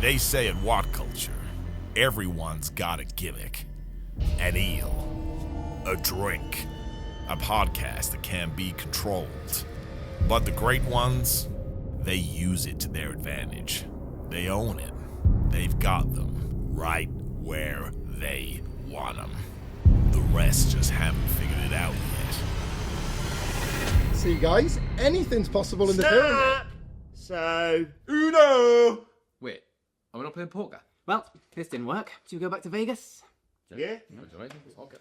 They say at WhatCulture, everyone's got a gimmick, an eel, a drink, a podcast that can be controlled. But the great ones, they use it to their advantage. They own it. They've got them right where they want them. The rest just haven't figured it out yet. See, guys, anything's possible in the pyramid. So, Uno! Wait, are we not playing poker? Well, this didn't work. Do you go back to Vegas? Yeah? Okay.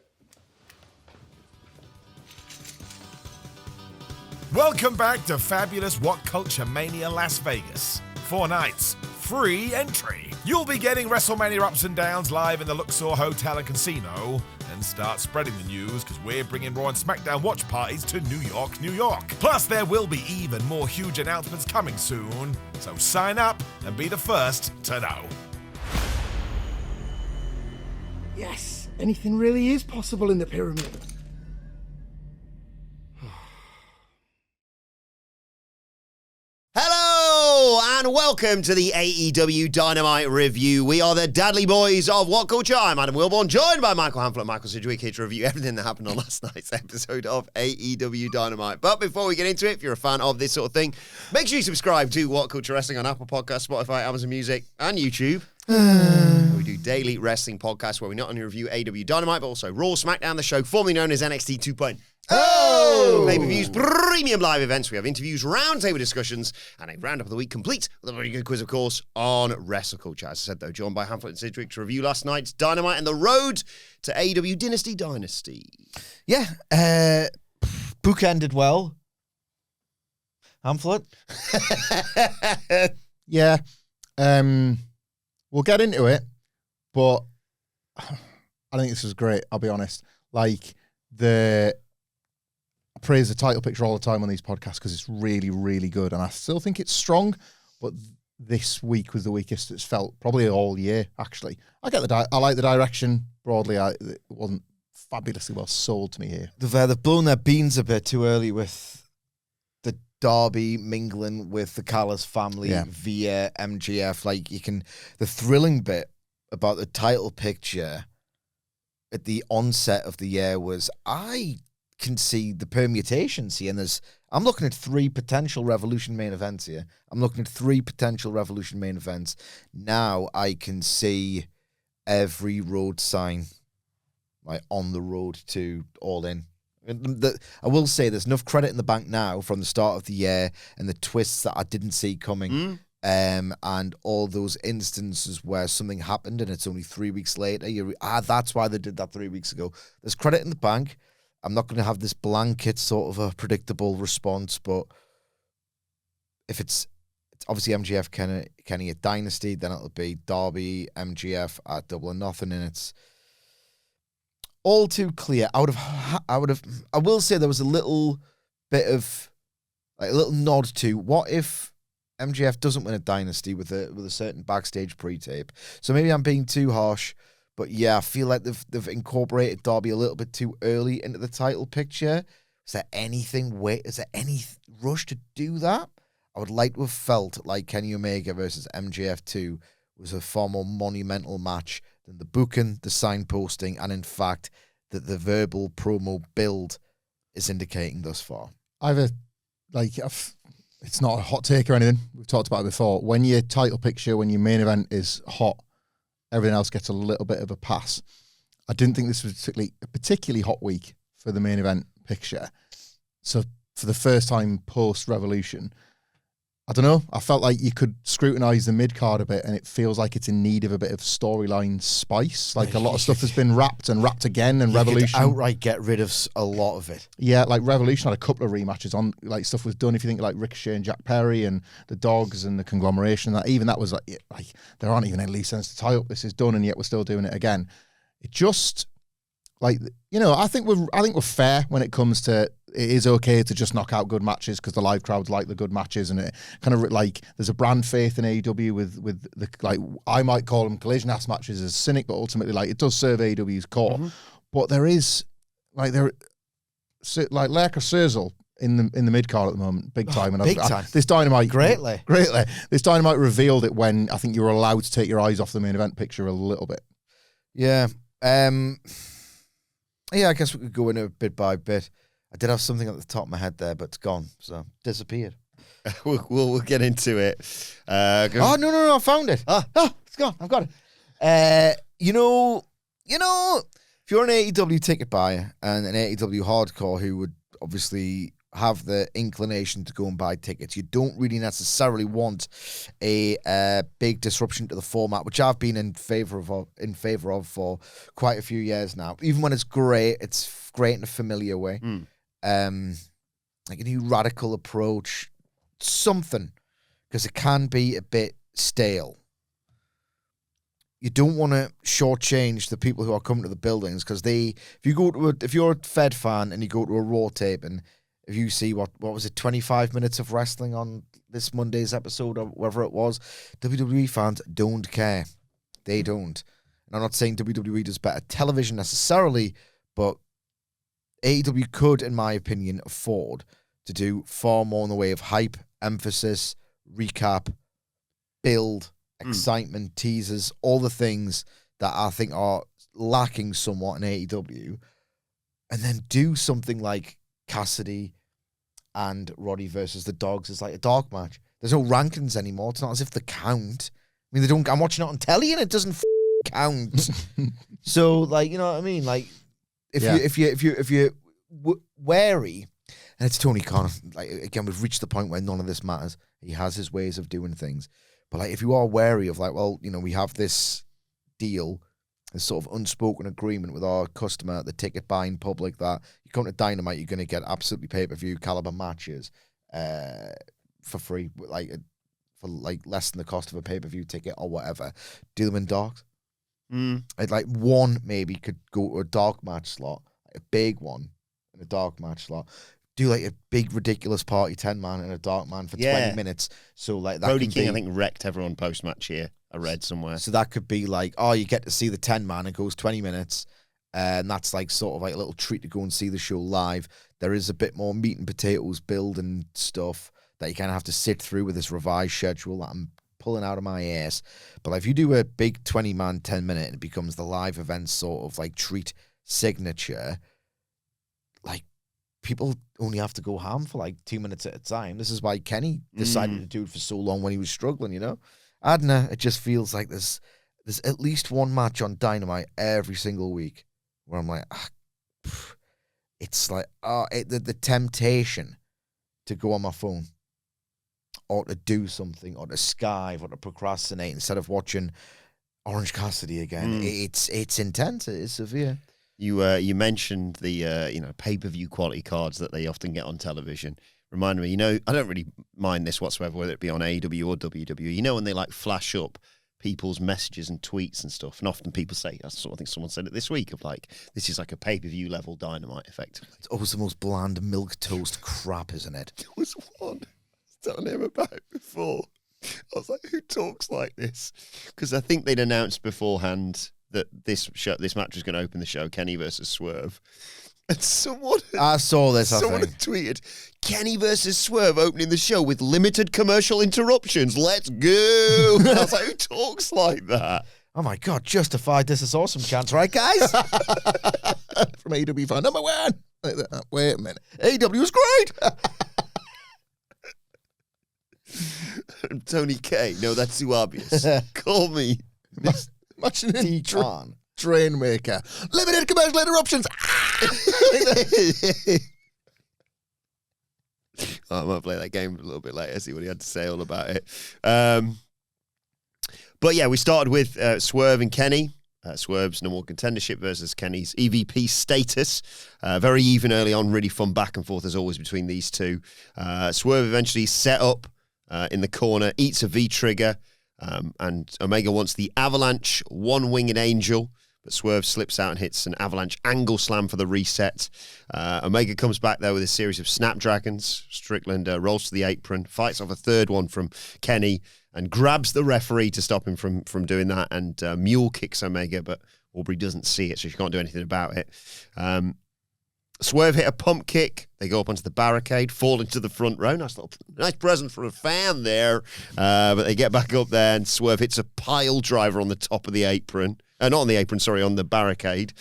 Welcome back to fabulous WhatCulture Mania Las Vegas. 4 nights, free entry. You'll be getting WrestleMania ups and downs live in the Luxor Hotel and Casino, and start spreading the news because we're bringing Raw and SmackDown watch parties to New York, New York. Plus, there will be even more huge announcements coming soon, so sign up and be the first to know. Yes, anything really is possible in the pyramid. Hello and welcome to the AEW Dynamite review. We are the Dudley Boys of WhatCulture. I'm Adam Wilbourn, joined by Michael Hamflett, Michael Sidgwick, here to review everything that happened on last night's episode of AEW Dynamite. But before we get into it, if you're a fan of this sort of thing, make sure you subscribe to WhatCulture Wrestling on Apple Podcasts, Spotify, Amazon Music, and YouTube. We do daily wrestling podcasts where we not only review AEW Dynamite, but also Raw, SmackDown, the show formerly known as NXT 2.0. Pay-per-views, premium live events. We have interviews, roundtable discussions, and a roundup of the week complete with a very good quiz, of course, on WrestleCulture. As I said, though, joined by Hamflett and Sidgwick to review last night's Dynamite and the road to AEW Dynasty. Yeah, book ended well. Hamflett? Yeah, we'll get into it, but I think this was great, I'll be honest. Like, I praise the title picture all the time on these podcasts because it's really, really good, and I still think it's strong, but this week was the weakest it's felt probably all year, actually. I like the direction broadly. It wasn't fabulously well sold to me here. They've blown their beans a bit too early with the Darby mingling with the Callis family via MGF. Like, the thrilling bit about the title picture at the onset of the year was I can see the permutations here, and I'm looking at 3 potential Revolution main events here. Now I can see every road sign, like, on the road to All In. I will say there's enough credit in the bank now from the start of the year and the twists that I didn't see coming. And all those instances where something happened and it's only 3 weeks later. That's why they did that 3 weeks ago. There's credit in the bank. I'm not going to have this blanket sort of a predictable response, but if it's obviously MGF Kenny at Dynasty, then it'll be Darby MGF at Double or Nothing, and it's all too clear. I will say there was a little bit of, like, a little nod to what if MGF doesn't win a Dynasty with a certain backstage pre-tape. So maybe I'm being too harsh, but yeah, I feel like they've incorporated Darby a little bit too early into the title picture. Is there any rush to do that? I would like to have felt like Kenny Omega versus MJF 2 was a far more monumental match than the booking, the signposting, and in fact that the verbal promo build is indicating thus far. It's not a hot take or anything. We've talked about it before. When your title picture, when your main event is hot, everything else gets a little bit of a pass. I didn't think this was a particularly hot week for the main event picture. So for the first time post-Revolution, I don't know, I felt like you could scrutinise the mid-card a bit and it feels like it's in need of a bit of storyline spice. Like, a lot of stuff has been wrapped and wrapped again, and Revolution... outright get rid of a lot of it. Yeah, like Revolution had a couple of rematches on, like, stuff was done. If you think like Ricochet and Jack Perry and the Dogs and the Conglomeration, that was like there aren't even any loose ends to tie up. This is done, and yet we're still doing it again. It just, like, I think we're fair when it comes to, it is okay to just knock out good matches because the live crowds like the good matches, and it kind of, like, there's a brand faith in AEW with the, like, I might call them collision ass matches as cynic, but ultimately, like, it does serve AEW's core. But there is, like, Lurker Sizzle in the mid card at the moment, big time. And big time. This Dynamite Greatly. This Dynamite revealed it when I think you were allowed to take your eyes off the main event picture a little bit. Yeah. Yeah, I guess we could go in a bit by bit. I did have something at the top of my head there, but it's gone, so disappeared. We'll get into it. Oh no! I found it. It's gone. I've got it. You know, if you're an AEW ticket buyer and an AEW hardcore who would obviously have the inclination to go and buy tickets, you don't really necessarily want a big disruption to the format, which I've been in favor of for quite a few years now. Even when it's great in a familiar way. Like a new radical approach, something, because it can be a bit stale. You don't want to shortchange the people who are coming to the buildings, because if you're a Fed fan and you go to a Raw tape and if you see what was it, 25 minutes of wrestling on this Monday's episode or whatever it was, WWE fans don't care. They don't. And I'm not saying WWE does better television necessarily, but AEW could, in my opinion, afford to do far more in the way of hype, emphasis, recap, build, excitement, teasers, all the things that I think are lacking somewhat in AEW, and then do something like Cassidy and Roddy versus the Dogs is like a dark match. There's no rankings anymore. It's not as if they count. I mean, they don't. I'm watching it on telly and it doesn't count. So, like, you know what I mean? Like, if you're wary, and it's Tony Khan. Like, again, we've reached the point where none of this matters. He has his ways of doing things. But like, if you are wary of like, well, you know, we have this deal, this sort of unspoken agreement with our customer, the ticket buying public, that you come to Dynamite, you're going to get absolutely pay-per-view caliber matches for free, for less than the cost of a pay-per-view ticket or whatever. Do them in darks. I'd like one maybe could go to a dark match slot, like a big one in a dark match slot. Do like a big ridiculous party 10-man and a dark man for 20 minutes. So like that. Brody King, I think, wrecked everyone post-match here. I read somewhere. So that could be like, oh, you get to see the 10-man, it goes 20 minutes, and that's like sort of like a little treat to go and see the show live. There is a bit more meat and potatoes build and stuff that you kind of have to sit through with this revised schedule that I'm pulling out of my ass. But like, if you do a big 20-man 10-minute and it becomes the live event sort of like treat signature, like, people only have to go ham for like 2 minutes at a time. This is why Kenny decided to do it for so long when he was struggling, you know? I don't know. It just feels like there's at least one match on Dynamite every single week where I'm like, it's like, the temptation to go on my phone or to do something or to skive or to procrastinate instead of watching Orange Cassidy again. It's intense. It is severe. You mentioned the pay-per-view quality cards that they often get on television. Remind me, I don't really mind this whatsoever, whether it be on AEW or WWE. You know, when they like flash up people's messages and tweets and stuff, and often people say, I think someone said it this week, of like, this is like a pay-per-view level Dynamite, effectively. It's always the most bland milk toast crap, isn't it? There was one I was telling him about before. I was like, who talks like this? Because I think they'd announced beforehand that this match was going to open the show, Kenny versus Swerve. And I saw this, someone had tweeted, Kenny versus Swerve opening the show with limited commercial interruptions. Let's go. And I was like, who talks like that? Oh my God, justified. This is awesome chance, right, guys? From AEW fan number one. Like that. Wait a minute. AEW was great. And Tony K. No, that's too obvious. Call me. Imagine T. Khan. Train maker. Limited commercial interruptions. I might play that game a little bit later, see what he had to say all about it. But yeah, we started with Swerve and Kenny. Swerve's no more contendership versus Kenny's EVP status. Very even early on, really fun back and forth as always between these two. Swerve eventually set up in the corner, eats a V-trigger, and Omega wants the Avalanche One-Winged Angel, but Swerve slips out and hits an Avalanche Angle Slam for the reset. Omega comes back there with a series of Snapdragons. Strickland rolls to the apron, fights off a third one from Kenny, and grabs the referee to stop him from doing that, and mule kicks Omega, but Aubrey doesn't see it, so she can't do anything about it. Swerve hit a pump kick. They go up onto the barricade, fall into the front row. Nice present for a fan there. But they get back up there, and Swerve hits a pile driver on the top of the apron. Not on the apron, sorry, on the barricade.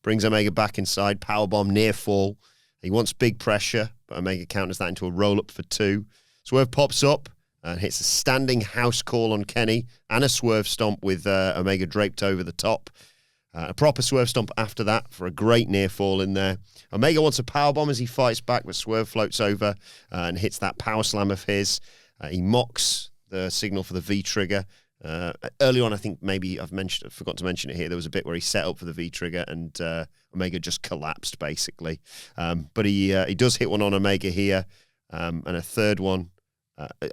Brings Omega back inside. Powerbomb, near fall. He wants big pressure, but Omega counters that into a roll-up for 2. Swerve pops up and hits a standing house call on Kenny and a Swerve stomp with Omega draped over the top. A proper Swerve stomp after that for a great near fall in there. Omega wants a powerbomb as he fights back, but Swerve floats over and hits that power slam of his. He mocks the signal for the V-trigger. Early on, I think maybe I forgot to mention it here, there was a bit where he set up for the V-trigger and Omega just collapsed, basically. But he does hit one on Omega here, and a third one.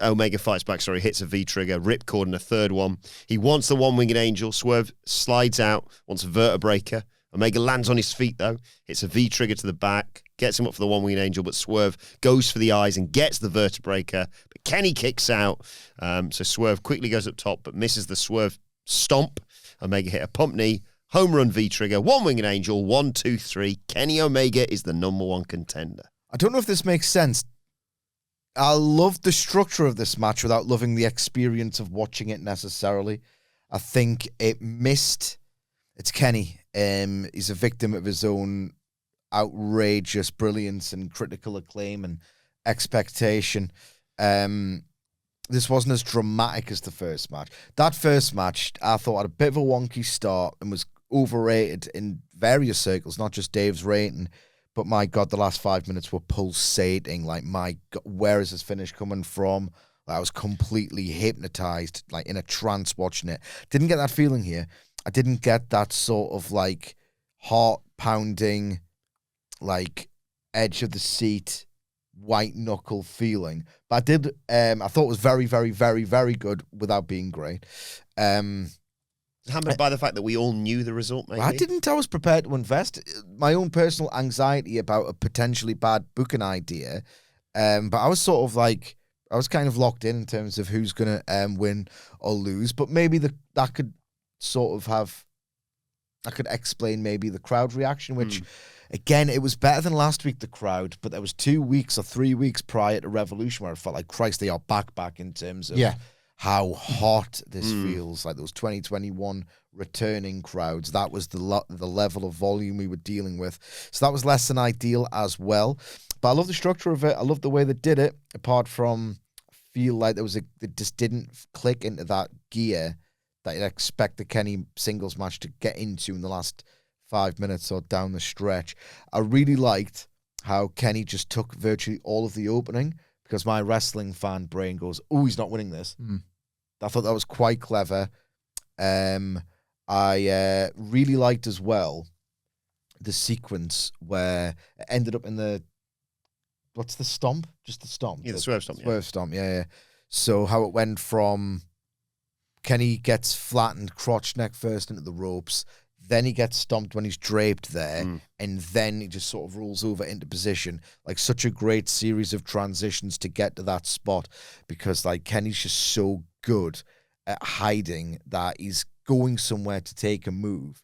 Omega fights back, hits a V-trigger, ripcord, and a third one. He wants the one-winged angel. Swerve slides out, wants a vertebreaker. Omega lands on his feet, though. Hits a V-trigger to the back, gets him up for the one-winged angel, but Swerve goes for the eyes and gets the vertebreaker. But Kenny kicks out. So Swerve quickly goes up top, but misses the Swerve stomp. Omega hit a pump knee, home run V-trigger, one-winged angel, 1, 2, 3. Kenny Omega is the number 1 contender. I don't know if this makes sense. I love the structure of this match without loving the experience of watching it necessarily. I think it missed. It's Kenny. He's a victim of his own outrageous brilliance and critical acclaim and expectation. This wasn't as dramatic as the first match. That first match, I thought, had a bit of a wonky start and was overrated in various circles, not just Dave's rating. But my God, the last 5 minutes were pulsating. Like, my God, where is this finish coming from? Like, I was completely hypnotized, like in a trance watching it. Didn't get that feeling here. I didn't get that sort of like heart pounding, like edge of the seat, white knuckle feeling. But I did. I thought it was very, very, very, very good without being great. Hampered by the fact that we all knew the result, maybe? I was prepared to invest. My own personal anxiety about a potentially bad booking idea. But I was sort of like, I was kind of locked in terms of who's going to win or lose. But maybe that could sort of have, I could explain maybe the crowd reaction, which, again, it was better than last week, the crowd. But there was 2 weeks or 3 weeks prior to Revolution where I felt like, Christ, they are back in terms of how hot this feels. Like those 2021 returning crowds, that was the level of volume we were dealing with. So that was less than ideal as well. But I love the structure of it. I love the way they did it, apart from feel like it just didn't click into that gear that you'd expect the Kenny singles match to get into in the last 5 minutes or down the stretch. I really liked how Kenny just took virtually all of the opening, because my wrestling fan brain goes, oh, he's not winning this. I thought that was quite clever. I really liked as well the sequence where it ended up in the, what's the stomp? Just the stomp. Yeah, the Swerve stomp. Swerve stomp, yeah. So how it went from Kenny gets flattened crotch neck first into the ropes, then he gets stomped when he's draped there, and then he just sort of rolls over into position. Like, such a great series of transitions to get to that spot, because like Kenny's just so good at hiding that he's going somewhere to take a move,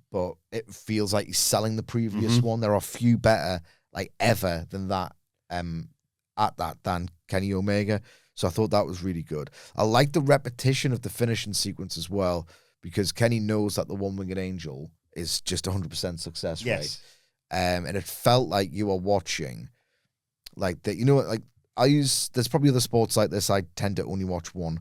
but it feels like he's selling the previous one. There are few better like ever than that at that than Kenny Omega. So I thought that was really good. I like the repetition of the finishing sequence as well, because Kenny knows that the one-winged angel is just 100% success rate. And it felt like you were watching, like that. You know, like there's probably other sports like this. I tend to only watch one.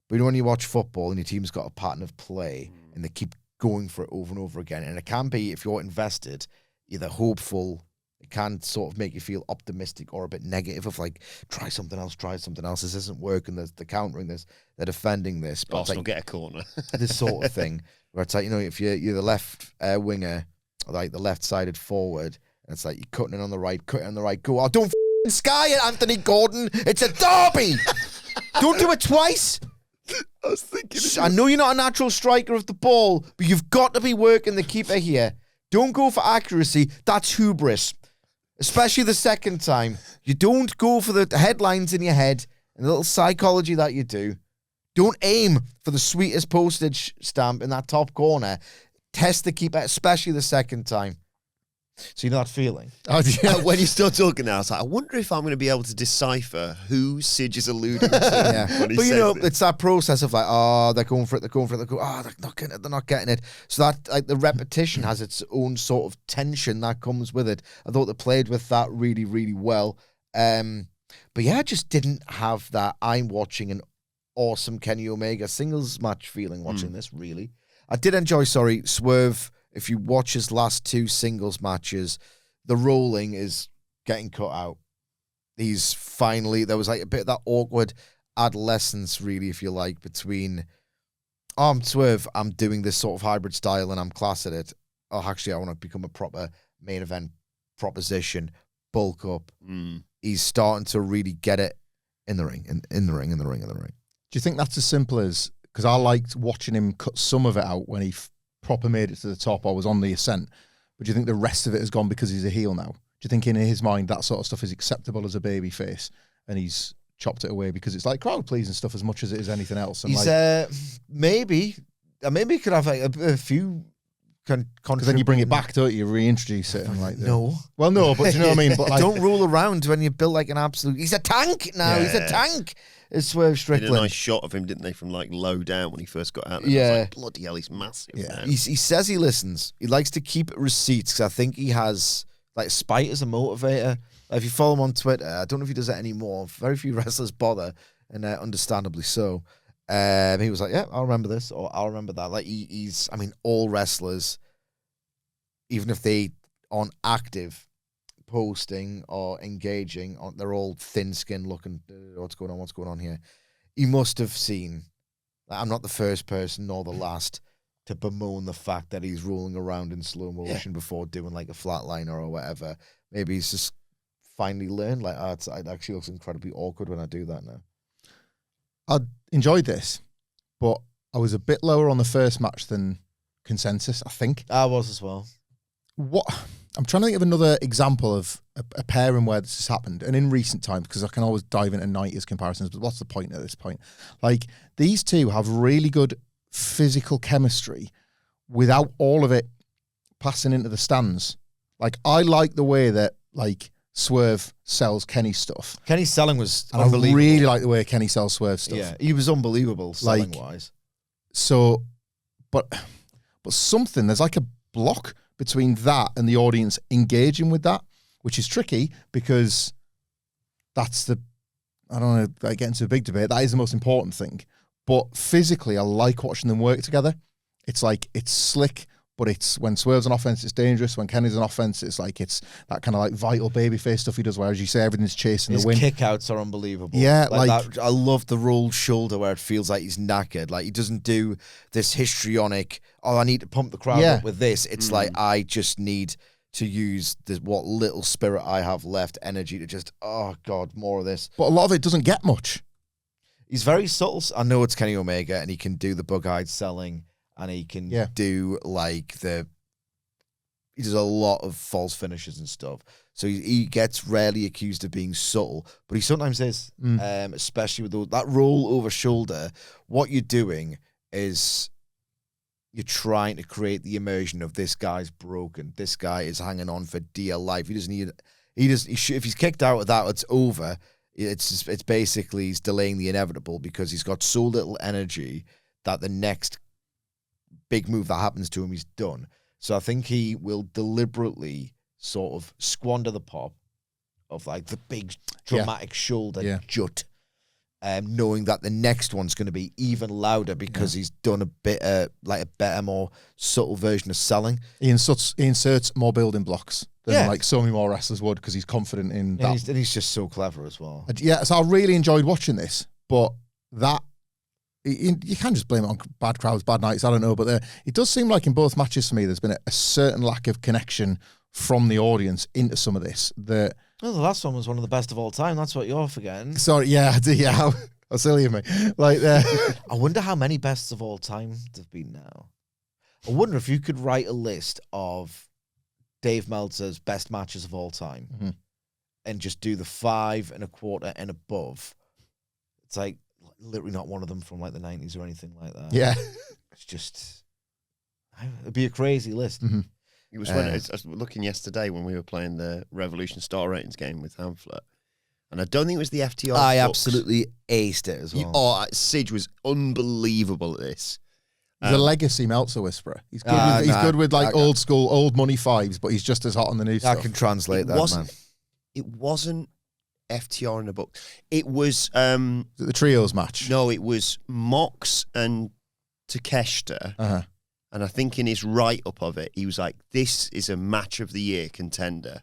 But you know, when you watch football and your team's got a pattern of play and they keep going for it over and over again, and it can be, if you're invested, either hopeful, it can sort of make you feel optimistic, or a bit negative of like, try something else, this isn't working, they're countering this, they're defending this. But Arsenal like, get a corner. this sort of thing, where it's like, you know, if you're the left winger, or like the left-sided forward, and it's like, you're cutting it on the right, go, oh, don't f***ing sky it, Anthony Gordon, it's a derby! Don't do it twice! I was thinking. I know you're not a natural striker of the ball, but you've got to be working the keeper here. Don't go for accuracy. That's hubris. Especially the second time. You don't go for the headlines in your head and the little psychology that you do. Don't aim for the sweetest postage stamp in that top corner. Test the keeper, especially the second time. So you know that feeling? Oh, yeah. When you start talking now, I was like, I wonder if I'm going to be able to decipher who Sidge is alluding to. Yeah. When he But you says know, this. it's that process of like, oh, they're going for it, they're not getting it, they're not getting it. So that like the repetition has its own sort of tension that comes with it. I thought they played with that really, really well. But yeah, I just didn't have that I'm watching an awesome Kenny Omega singles match feeling watching this, really. I did enjoy, Swerve. If you watch his last 2 singles matches, the rolling is getting cut out. He's finally, there was like a bit of that awkward adolescence, really, if you like, between, oh, I'm Swerve, I'm doing this sort of hybrid style and I'm class at it. Oh, actually, I want to become a proper main event proposition, bulk up. He's starting to really get it in the ring, in the ring. Do you think that's as simple as, because I liked watching him cut some of it out when he proper made it to the top or was on the ascent, but do you think the rest of it has gone because he's a heel now? Do you think in his mind that sort of stuff is acceptable as a baby face and he's chopped it away because it's like crowd pleasing stuff as much as it is anything else? And he's maybe he could have like a few because then you bring it back, don't you? Reintroduce it and like no. Well, no, but do you know what I mean? But like, don't roll around when you're built like an absolute. He's a tank now. Yeah. He's a tank. It's Swerve Did Strickland. a nice shot of him, didn't they, from like low down when he first got out there. Yeah. I was like, bloody hell, he's massive. Yeah. Man. He says he listens. He likes to keep receipts because I think he has like spite as a motivator. If you follow him on Twitter, I don't know if he does that anymore. Very few wrestlers bother, and understandably so. He was like, "Yeah, I'll remember this," or "I'll remember that." Like he's, I mean, all wrestlers, even if they aren't active, posting or engaging, they're all thin-skinned, looking. What's going on? What's going on here? He must have seen. I'm not the first person nor the last to bemoan the fact that he's rolling around in slow motion before doing like a flatliner or whatever. Maybe he's just finally learned like, it actually looks incredibly awkward when I do that now. I enjoyed this, but I was a bit lower on the first match than consensus, I think. I was as well. What I'm trying to think of another example of a pairing where this has happened, and in recent times, because I can always dive into 90s comparisons, but what's the point at this point? Like, these two have really good physical chemistry without all of it passing into the stands. Like, I like the way that, like, Swerve sells Kenny stuff. Kenny's selling was And unbelievable. I really like the way Kenny sells Swerve stuff. Yeah, he was unbelievable selling wise. So, but something, there's like a block between that and the audience engaging with that, which is tricky because that's I don't want to get into a big debate. That is the most important thing. But physically, I like watching them work together. It's like, it's slick, but it's when Swerve's on offense, it's dangerous. When Kenny's on offense, it's like, it's that kind of like vital babyface stuff he does where, as you say, everything's chasing His the win. kickouts are unbelievable. Yeah, that, I love the rolled shoulder where it feels like he's knackered. Like he doesn't do this histrionic, I need to pump the crowd up with this. It's like, I just need to use what little spirit I have left, energy to just, oh God, more of this. But a lot of it doesn't get much. He's very subtle. I know it's Kenny Omega and he can do the bug-eyed selling and he can do like he does a lot of false finishes and stuff. So he gets rarely accused of being subtle, but he sometimes is, especially with that roll over shoulder. What you're doing is you're trying to create the immersion of this guy's broken. This guy is hanging on for dear life. He doesn't need if he's kicked out of that, it's over. It's basically he's delaying the inevitable because he's got so little energy that the next big move that happens to him, he's done. So I think he will deliberately sort of squander the pop of like the big dramatic shoulder jut, knowing that the next one's going to be even louder because he's done a bit like a better, more subtle version of selling. He inserts more building blocks than like so many more wrestlers would because he's confident in that. And he's just so clever as well. Yeah, so I really enjoyed watching this, but that you can't just blame it on bad crowds, bad nights, I don't know, but it does seem like in both matches for me there's been a certain lack of connection from the audience into some of this. Well, the last one was one of the best of all time. That's what you're forgetting. Sorry, yeah, how silly of me. Like, I wonder how many bests of all time there've been now. I wonder if you could write a list of Dave Meltzer's best matches of all time and just do the 5 1/4 and above. It's like literally not one of them from like the 90s or anything like that. Yeah. It's just, it'd be a crazy list. It was when I was looking yesterday when we were playing the Revolution Star Ratings game with Hamflett, and I don't think it was the FTR. I books. absolutely aced it as well. Sidge was unbelievable at this. He's a legacy Meltzer whisperer. He's good with like old school, old money fives, but he's just as hot on the new I stuff. can translate that, man. It wasn't FTR in the book. It was The trios match. no, it was Mox and Takeshita. Uh-huh. And I think in his write-up of it, he was like, "This is a match of the year contender."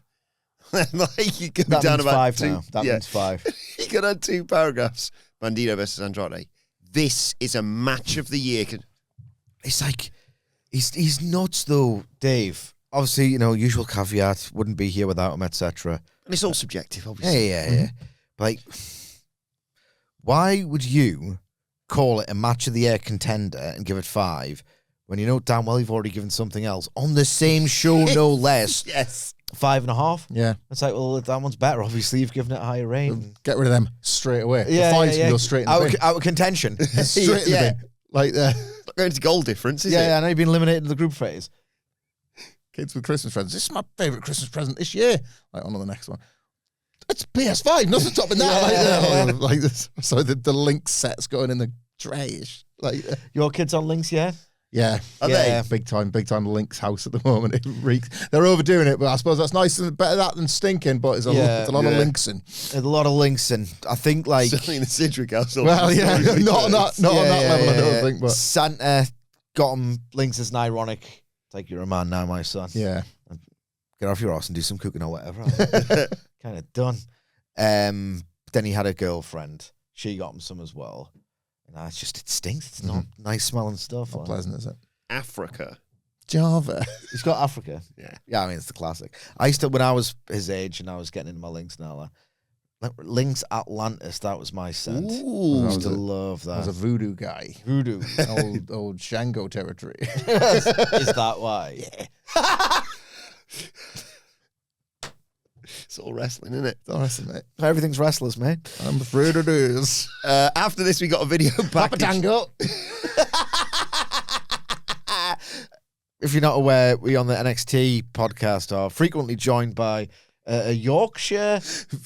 Like you go That down means about 5 two. now. That means 5. He could have 2 paragraphs. Bandito versus Andrade. This is a match of the year. It's like he's nuts though, Dave. Obviously, usual caveat, wouldn't be here without him, etc. And it's all subjective, obviously. Yeah. But like, why would you call it a match of the year contender and give it 5 when you know damn well you've already given something else on the same show, no less? Yes. 5.5. Yeah. It's like, well, that one's better. Obviously, you've given it a higher rating. Get rid of them straight away. Yeah, the 5s yeah. can go straight in the bin. Out of contention. Straight in the bin. Like Not going to goal difference, is it? Yeah, I know you've been eliminated in the group phase. kids with Christmas presents. This is my favourite Christmas present this year. Like, on to the next one. It's PS5, nothing topping that. Like this. So the link set's going in the trash. Like, Your kids on links, yeah? yeah. Are yeah, they? big time Link's house at the moment. It reeks. They're overdoing it, but I suppose that's nice and better that than stinking, but it's a lot of links in. There's a lot of links, and I think, like... Certainly in the Sidgwick household. Well, yeah, not on that level, I don't think, but... Santa got him links as an ironic. It's like, you're a man now, my son. Yeah. Get off your ass and do some cooking or whatever. Kind of done. Then he had a girlfriend. She got him some as well. And it stinks. It's not nice smelling stuff. Not pleasant, is it? Africa. Java. He's got Africa. Yeah. Yeah, I mean, it's the classic. I used to, when I was his age and I was getting into my links now, Links Atlantis, that was my scent. Ooh. I used to love I was a that. voodoo guy. Voodoo. old Shango territory. Is that why? Yeah. It's all wrestling, isn't it? It's all wrestling, mate. Everything's wrestlers, mate. I'm afraid it is. After this, we got a video Papa package. Tango. If you're not aware, we on the NXT podcast are frequently joined by a Yorkshire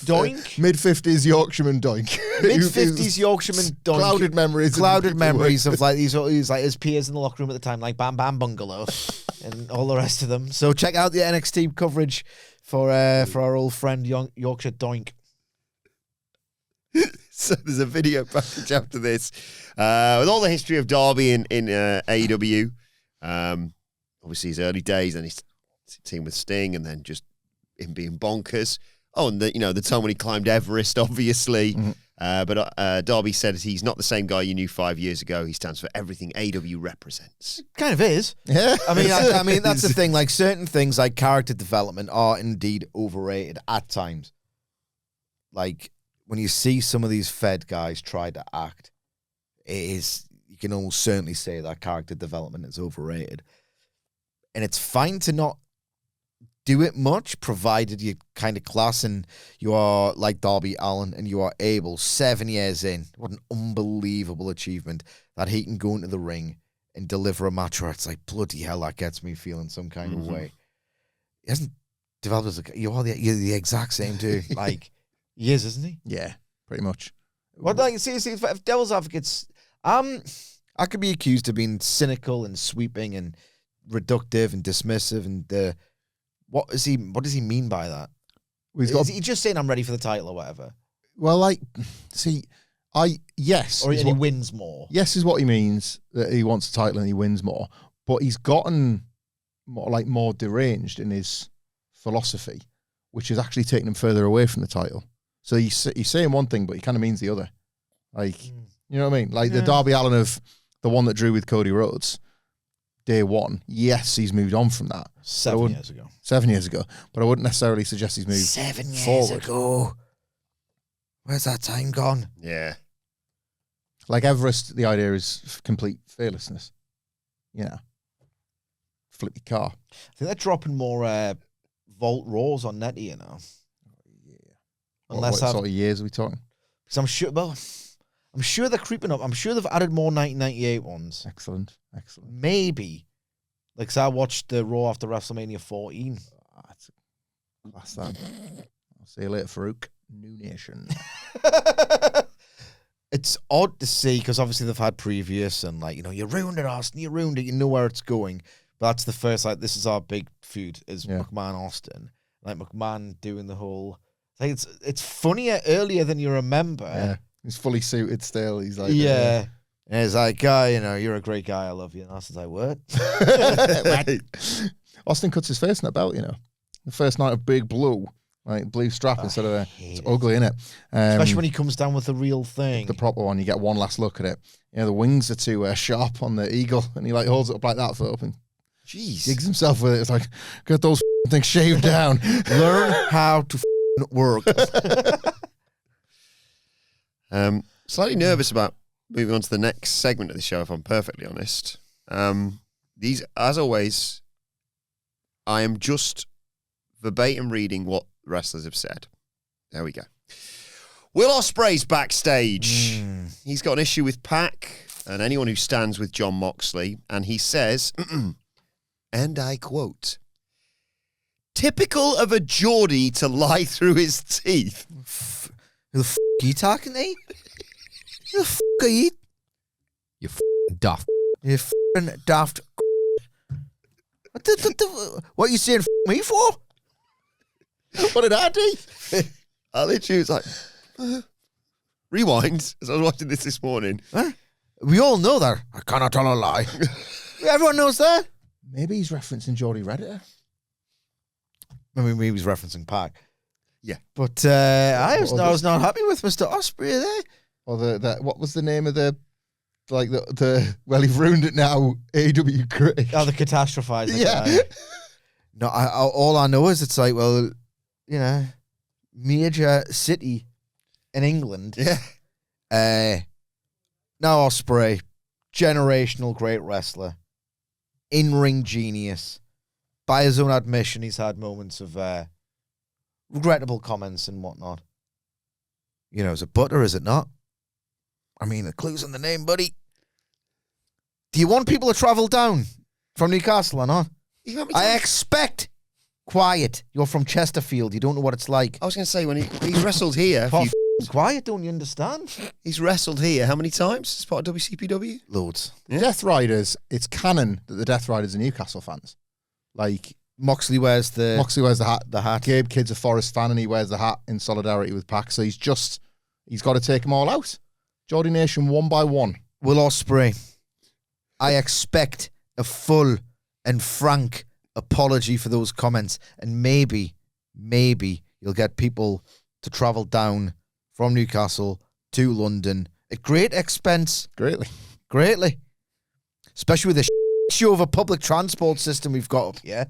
doink. Mid-50s Yorkshireman doink. Mid-50s Yorkshireman doink. Clouded memories. Clouded memories of like these like his peers in the locker room at the time, like Bam Bam Bungalow and all the rest of them. So check out the NXT coverage for our old friend Yorkshire doink. So there's a video package after this with all the history of Darby in AEW. Obviously, his early days, and his team with Sting, and then just him being bonkers. Oh, and the time when he climbed Everest, obviously. Mm-hmm. But Darby said he's not the same guy you knew 5 years ago. He stands for everything AEW represents. Kind of is. Yeah. I mean that's the thing. Like certain things, like character development, are indeed overrated at times. Like when you see some of these Fed guys try to act, you can almost certainly say that character development is overrated. And it's fine to not do it much, provided you kind of class and you are like Darby Allin and you are able, 7 years in, what an unbelievable achievement, that he can go into the ring and deliver a match where it's like, bloody hell, that gets me feeling some kind of way. He hasn't developed as you're the exact same dude. Like, he is, isn't he? Yeah, pretty much. What, like, see, if Devil's Advocates, I could be accused of being cynical and sweeping and reductive and dismissive, and what does he mean by that? Is he just saying I'm ready for the title or whatever? Well, like, see, yes. Or he wins more. Yes is what he means, that he wants a title and he wins more. But he's gotten more deranged in his philosophy, which has actually taken him further away from the title. So he's saying one thing, but he kind of means the other. Like, you know what I mean? Like the Darby Allin of the one that drew with Cody Rhodes, day one. Yes, he's moved on from that. 7 years ago. 7 years ago. But I wouldn't necessarily suggest he's moved 7 years forward. ago. Where's that time gone? Yeah. Like Everest, the idea is complete fearlessness. You know, flip your car. I think they're dropping more Vault Raws on Netty, you know. What sort of years are we talking? Because I'm sure they're creeping up. I'm sure they've added more 1998 ones. Excellent. Maybe Like, 'cause I watched the Raw after WrestleMania 14. That's that. I'll see you later, Farouk. New Nation. It's odd to see because obviously they've had previous and like, you ruined it, Austin. You ruined it. You know where it's going. But that's the first, like, this is our big feud is McMahon Austin. Like McMahon doing the whole. Like it's funnier earlier than you remember. Yeah, he's fully suited still. He's like, yeah. And it's like, you're a great guy. I love you. And Austin's like, what? Austin cuts his face in that belt. The first night of Big Blue, like blue strap instead of it's ugly, isn't it? Especially when he comes down with the real thing, the proper one. You get one last look at it. The wings are too sharp on the eagle, and he like holds it up like that for open. Jeez, Gigs himself with it. It's like, get those things shaved down. Learn how to work. Slightly nervous about moving on to the next segment of the show, if I'm perfectly honest. These, as always, I am just verbatim reading what wrestlers have said. There we go. Will Ospreay's backstage. He's got an issue with Pac and anyone who stands with John Moxley, and he says, and I quote, typical of a Geordie to lie through his teeth. Who the f*** are you talking to? Who the f*** are you? You f***ing daft. You f***ing daft. What are you saying f*** me for? What did I do? I literally was like, rewind, as I was watching this morning. Huh? We all know that. I cannot tell a lie. Everyone knows that. Maybe he's referencing Geordie Redditor. I mean, he was referencing Pac. Yeah. But I was not happy with Mr. Ospreay there. Or what was the name of the well, he's ruined it now, AEW critic. Oh, the catastrophizer. Yeah. Guy. No, all I know is it's like, well, major city in England. Yeah. Now Ospreay, generational great wrestler, in-ring genius. By his own admission, he's had moments of regrettable comments and whatnot. Is it butter, is it not? I mean, the clue's in the name, buddy. Do you want people to travel down from Newcastle or not? I expect quiet. You're from Chesterfield. You don't know what it's like. I was going to say, when he's wrestled here. Quiet, don't you understand? He's wrestled here how many times as part of WCPW? Loads. Yeah. Death Riders, it's canon that the Death Riders are Newcastle fans. Like, Moxley wears the hat. The hat. Gabe Kidd's a Forest fan and he wears the hat in solidarity with Pac. So he's got to take them all out. Geordie Nation one by one. Will Ospreay, I expect a full and frank apology for those comments. And maybe you'll get people to travel down from Newcastle to London at great expense. Greatly. Especially with the show of a public transport system we've got up here.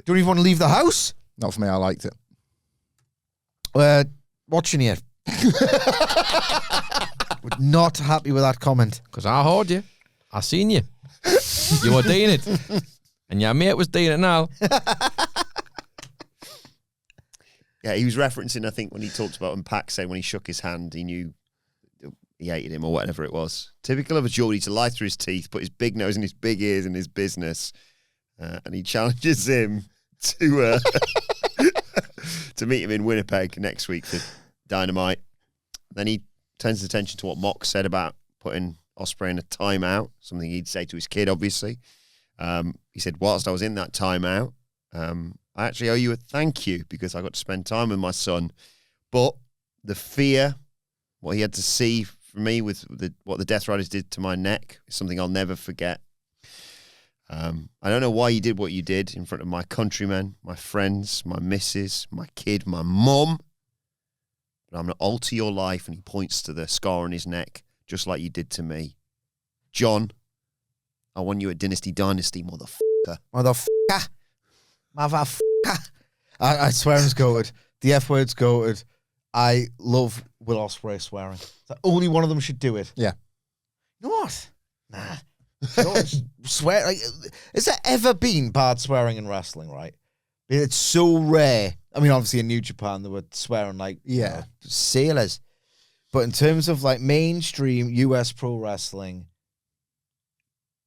Don't even want to leave the house. Not for me, I liked it. Watching you. Not happy with that comment. Because I heard you. I seen you. You were doing it. And your mate was doing it now. Yeah, he was referencing, I think, when he talked about, and Pac saying when he shook his hand, he knew he hated him or whatever it was. Typical of a Geordie to lie through his teeth, put his big nose and his big ears in his business. And he challenges him to to meet him in Winnipeg next week for Dynamite. Then he turns his attention to what Mox said about putting Ospreay in a timeout, something he'd say to his kid, obviously. He said, whilst I was in that timeout, I actually owe you a thank you because I got to spend time with my son. But the fear, what he had to see from me with what the Death Riders did to my neck is something I'll never forget. I don't know why you did what you did in front of my countrymen, my friends, my missus, my kid, my mum. But I'm going to alter your life. And he points to the scar on his neck, just like you did to me. John, I won you a Dynasty, motherfucker. Motherfucker. I swear it's goated. The F word's goated. I love Will Ospreay swearing. Like only one of them should do it. Yeah. You know what? Nah. Don't swear. Like, has there ever been bad swearing in wrestling, right? It's so rare. I mean, obviously in New Japan, they were swearing like sailors. But in terms of like mainstream US pro wrestling,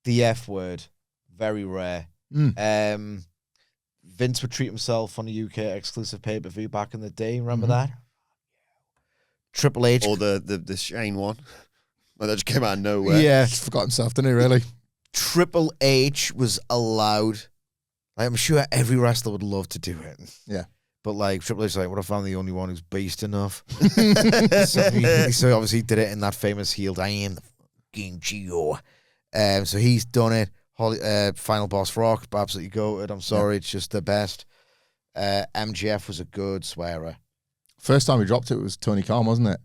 the F word, Very rare. Vince would treat himself on a UK exclusive pay-per-view back in the day. Remember that? Triple H. Or the Shane one. Well, that just came out of nowhere. Yeah. Just forgot himself, didn't he, really? Triple H was allowed. Like, I'm sure every wrestler would love to do it. Yeah. But like Triple H is like, what if I'm the only one who's beast enough? so obviously he did it in that famous healed, I am the fucking Geo. So he's done it. Final Boss Rock, absolutely goated. I'm sorry, it's just the best. MGF was a good swearer. First time he dropped it was Tony Khan, wasn't it?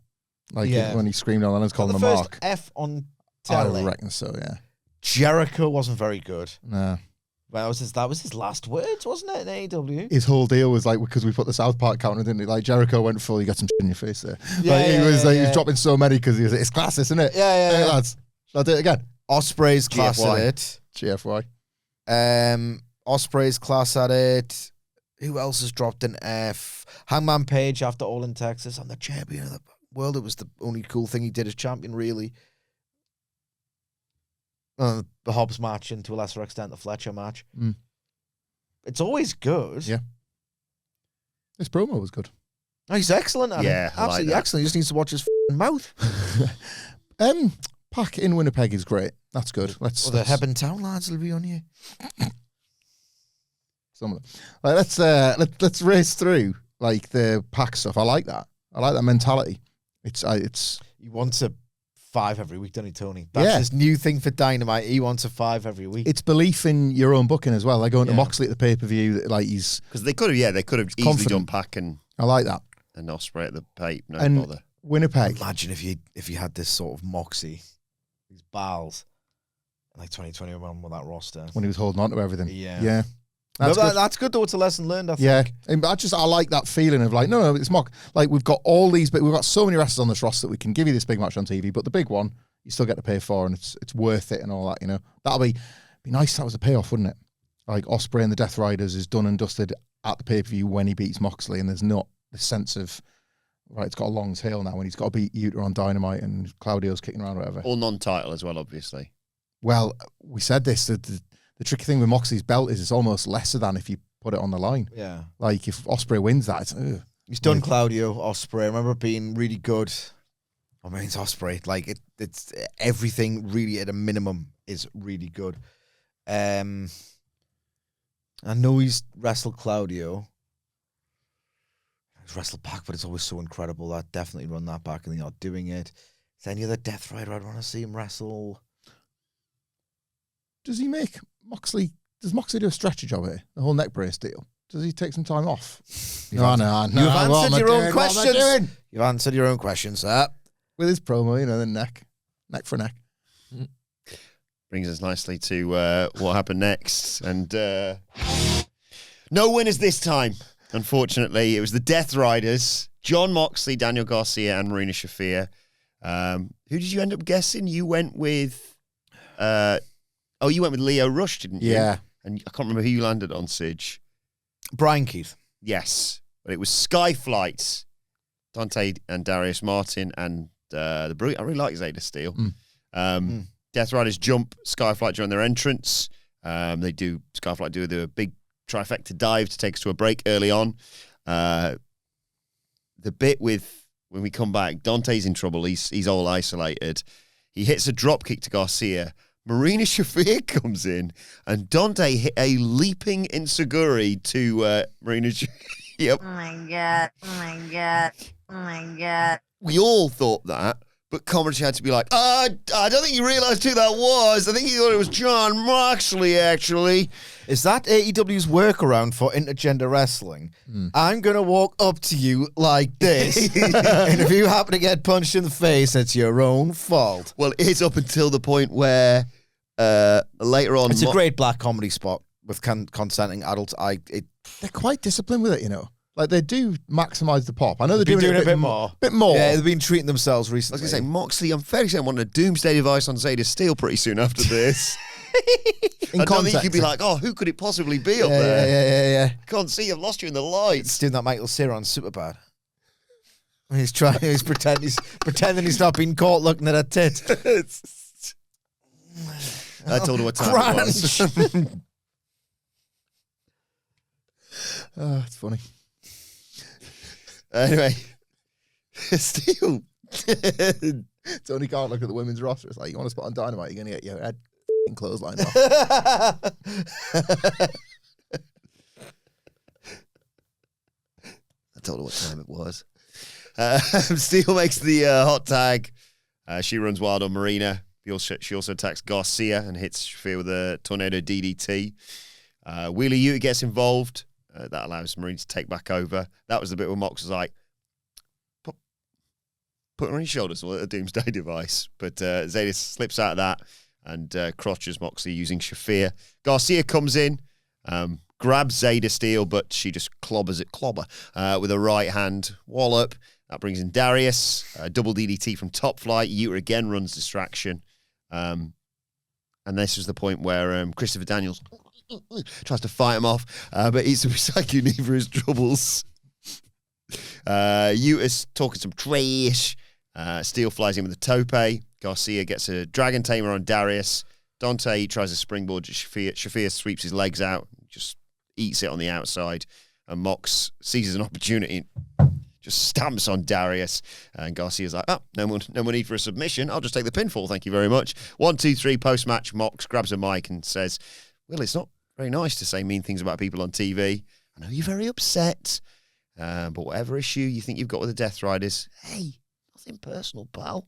Like when he screamed on Leonard's calling him a first mark. F on I telly. reckon so, yeah. Jericho wasn't very good. No. Well, that was his last words, wasn't it, in AEW? His whole deal was like, because we put the South Park counter, didn't he? Like, Jericho went full, you got some shit in your face there. He was dropping so many because he was like, it's class, isn't it? Yeah. Hey, lads, shall I do it again? Ospreay's class GFY. at it. GFY. Ospreay's class at it. Who else has dropped an F? Hangman Page after All in Texas. I'm the champion of the world. It was the only cool thing he did as champion, really. The Hobbs match, and to a lesser extent, the Fletcher match. It's always good. Yeah. This promo was good. Oh, he's excellent at it. Yeah, I like Absolutely that. excellent. He just needs to watch his mouth. Pack in Winnipeg is great. That's good. Well, the Hebben Town lads will be on you. Some of them. Like, let's race through like the Pack stuff. I like that. I like that mentality. It's He wants a 5 every week, doesn't he, Tony? That's his new thing for Dynamite. He wants a 5 every week. it's belief in your own booking as well. Like going to Yeah. Moxley at the pay-per-view, like he's Because they could have easily confident. done Pac and I like that. Ospreay at the Pape. No And bother. Winnipeg. Imagine if you had this sort of moxie, these bals, in like 2021 with that roster. When he was holding on to everything. Yeah. Yeah. That's good. That's good though. It's a lesson learned, I think. Yeah, and I like that feeling of like, no, it's mock. Like we've got all these, but we've got so many wrestlers on this roster that we can give you this big match on TV, but the big one you still get to pay for, and it's worth it and all that. You know, that'll be nice. If that was a payoff, wouldn't it? Like Ospreay and the Death Riders is done and dusted at the pay per view when he beats Moxley, and there's not the sense of right. It's got a long tail now when he's got to beat Utah on Dynamite and Claudio's kicking around or whatever. All non-title as well, obviously. Well, we said this. The tricky thing with Moxley's belt is it's almost lesser than if you put it on the line. Yeah. Like if Ospreay wins that, it's He's done Claudio, Ospreay. I remember it being really good. I mean, it's Ospreay. Like it's everything really at a minimum is really good. I know he's wrestled Claudio. He's wrestled Pac, but it's always so incredible. That definitely run that back and they're not doing it. Is there any other Death Rider I'd want to see him wrestle? Does Moxley do a stretcher job here? The whole neck brace deal. Does he take some time off? No. You've answered your own questions. You've answered your own questions, sir. With his promo, the neck for neck. Brings us nicely to what happened next. And no winners this time, unfortunately. It was the Death Riders, John Moxley, Daniel Garcia, and Marina Shafir. Who did you end up guessing? You went with... you went with Leo Rush, didn't you? Yeah. And I can't remember who you landed on, Sidge. Brian Keith. Yes. But it was Skyflight, Dante and Darius Martin, and the Brute. I really like Zayda Steel. Death Riders jump Skyflight during their entrance. Skyflight do the big trifecta dive to take us to a break early on. The bit with, when we come back, Dante's in trouble. He's all isolated. He hits a drop kick to Garcia. Marina Shafir comes in, and Dante hit a leaping Insuguri to Marina Shafir. Yep. Oh my god. Oh my god. Oh my god. We all thought that, but commentary had to be like, I don't think you realised who that was. I think you thought it was John Moxley, actually. Is that AEW's workaround for intergender wrestling? I'm going to walk up to you like this, and if you happen to get punched in the face, it's your own fault. Well, it is up until the point where later on... It's a great black comedy spot with consenting adults. They're quite disciplined with it, Like they do maximise the pop. I know they're Been doing it a bit more. Bit more. Yeah, they've been treating themselves I was recently. going to say, Moxley, I'm fairly certain wanted a doomsday device on Zayda Steel pretty soon after this. I don't think you'd be like, who could it possibly be up there? Yeah. Can't see, I've lost you in the He's lights. doing that Michael Cera on Superbad. He's pretending he's not been caught looking at her tit. I told her what time it was. Oh, it's funny. Anyway, Steel. Tony can't look at the women's roster. It's like, you want to spot on Dynamite, you're going to get your head f***ing clothesline off. I told her what time it was. Steel makes the hot tag. She runs wild on Marina. She also attacks Garcia and hits Shafir with a tornado DDT. Wheeler Yuta gets involved. That allows Marina to take back over. That was the bit where Mox was like, put her on his shoulders, a doomsday device. But Zayda slips out of that and crotches Moxley using Shafir. Garcia comes in, grabs Zayda Steel, but she just clobbers it with a right hand wallop. That brings in Darius, double DDT from Top Flight. Yuta again runs distraction. And this was the point where Christopher Daniels tries to fight him off, but he's recycling knee for his troubles. Yuta's talking some trash. Steel flies in with a tope. Garcia gets a dragon tamer on Darius. Dante tries a springboard. Shafir sweeps his legs out, just eats it on the outside. And Mox seizes an opportunity, just stamps on Darius. And Garcia's like, oh, no more need for a submission. I'll just take the pinfall. Thank you very much. 1, 2, 3 post-match. Mox grabs a mic and says, well, it's not very nice to say mean things about people on TV. I know you're very upset. But whatever issue you think you've got with the Death Riders, hey, nothing personal, pal.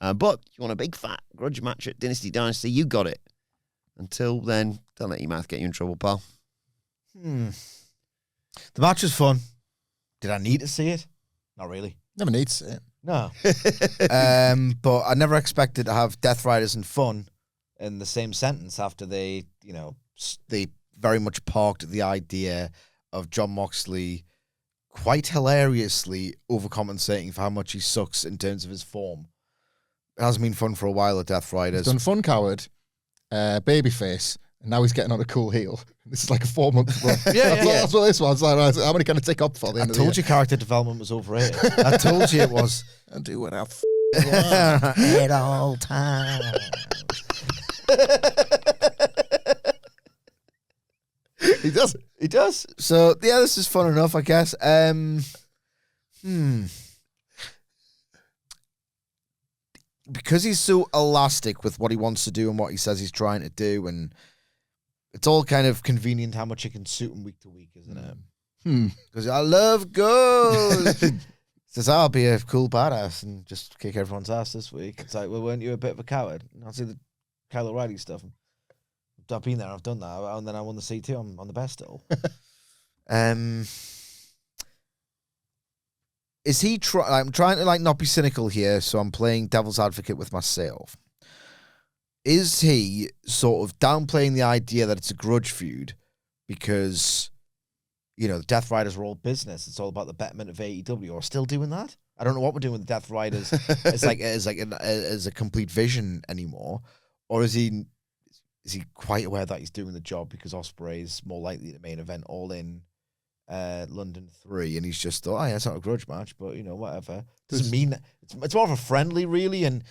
But you want a big fat grudge match at Dynasty, you got it. Until then, don't let your mouth get you in trouble, pal. The match was fun. Did I need to see it? Not really. Never need to see it. No. But I never expected to have Death Riders and fun in the same sentence after they very much parked the idea of Jon Moxley quite hilariously overcompensating for how much he sucks in terms of his form. It hasn't been fun for a while at Death Riders. He's done Fun Coward, Babyface, and now he's getting on a cool heel. This is like a 4-month run. That's what this was. Like, right, how many can I take up for the end I of the year? told you character development was overrated. I told you it was. I do what I At all times. He does. He does. So, yeah, this is fun enough, I guess. Because he's so elastic with what he wants to do and what he says he's trying to do, and it's all kind of convenient how much it can suit him week to week, isn't it? Because I love gold. Says, I'll be a cool badass and just kick everyone's ass this week. It's like, well, weren't you a bit of a coward? I'll see the Kyle O'Reilly stuff. I've been there, I've done that, and then I won the C2. I'm on the best still. Is he I'm trying to not be cynical here, so I'm playing devil's advocate with myself. Is he sort of downplaying the idea that it's a grudge feud because, the Death Riders are all business? It's all about the betterment of AEW, or still doing that? I don't know what we're doing with the Death Riders as a complete vision anymore, or is he quite aware that he's doing the job because Ospreay is more likely to main event All In London 3, and he's just thought, oh yeah, it's not a grudge match, but whatever. Doesn't mean that it's more of a friendly, really. And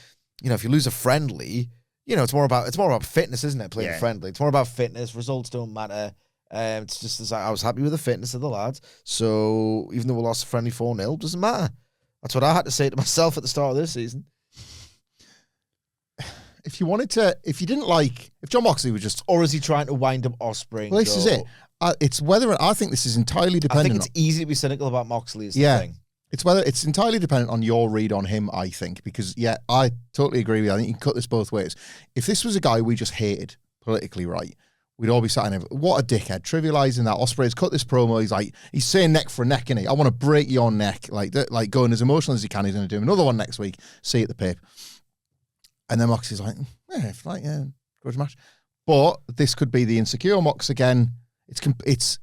if you lose a friendly, it's more about fitness, isn't it? Playing friendly, it's more about fitness. Results don't matter. It's just as I was happy with the fitness of the lads, so even though we lost a friendly 4-0, doesn't matter. That's what I had to say to myself at the start of this season. If Jon Moxley was just, or is he trying to wind up Ospreay? Well, this is it. It's whether I think this is entirely dependent. I think it's easy to be cynical about Moxley. Is the thing. It's entirely dependent on your read on him. I think because I totally agree with you. I think you can cut this both ways. If this was a guy we just hated politically, right, we'd all be sat in. What a dickhead, trivializing that. Ospreay's cut this promo. He's saying neck for neck, innit? I want to break your neck, like going as emotional as he can. He's going to do another one next week. See you at the pip. And then Moxley's like, grudge match. But this could be the insecure Mox again. He's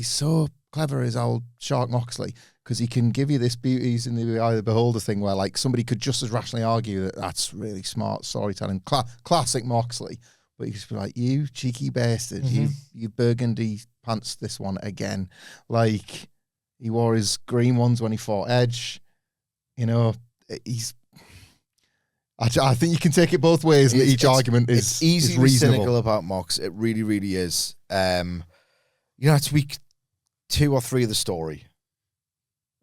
so clever as old Shark Moxley because he can give you this beauties in the eye of the beholder thing where somebody could just as rationally argue that that's really smart storytelling. Classic Moxley. But you just be like, you cheeky bastard, you burgundy pants this one again. Like, he wore his green ones when he fought Edge. I think you can take it both ways, and each argument is it's easy is to be reasonable. cynical about Mox. It really, really is. It's week 2 or 3 of the story.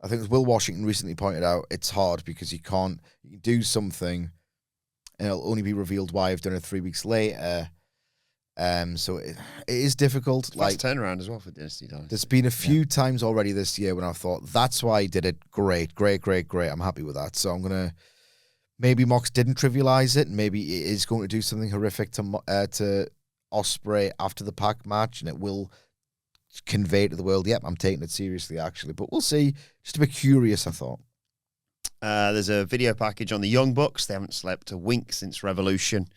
I think as Will Washington recently pointed out, it's hard because you can do something and it'll only be revealed why I've done it 3 weeks later. So it is difficult. Fast turnaround as well for Dynasty Dynasty. There's been a few times already this year when I thought, that's why I did it. Great. I'm happy with that. So I'm going to, maybe Mox didn't trivialize it. Maybe it is going to do something horrific to Ospreay after the Pac match, and it will convey to the world, yep, I'm taking it seriously, actually. But we'll see. Just a bit curious, I thought. There's a video package on the Young Bucks. They haven't slept a wink since Revolution.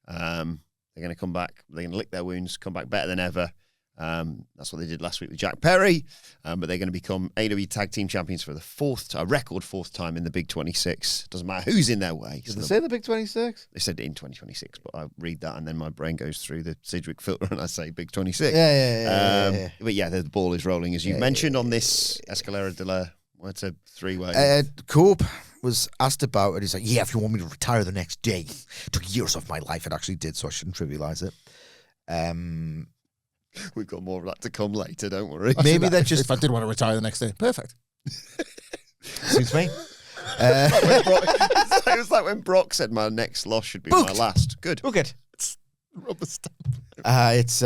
They're going to come back. They're going to lick their wounds, come back better than ever. That's what they did last week with Jack Perry. But they're going to become AEW Tag Team Champions for the record fourth time in the Big 26. Doesn't matter who's in their way. Did they say the Big 26? They said in 2026, but I read that and then my brain goes through the Sidgwick filter and I say Big 26. Yeah. But yeah, the ball is rolling, as you mentioned, on this Escalera de la... It's a 3-way. Cope was asked about it. He's like, yeah, if you want me to retire the next day. It took years of my life. It actually did, so I shouldn't trivialize it. We've got more of that to come later, don't worry. Maybe they're just... If I did want to retire the next day, perfect. Suits me. It was like when Brock said my next loss should be my last. Good. Book it. Rubber stamp. It's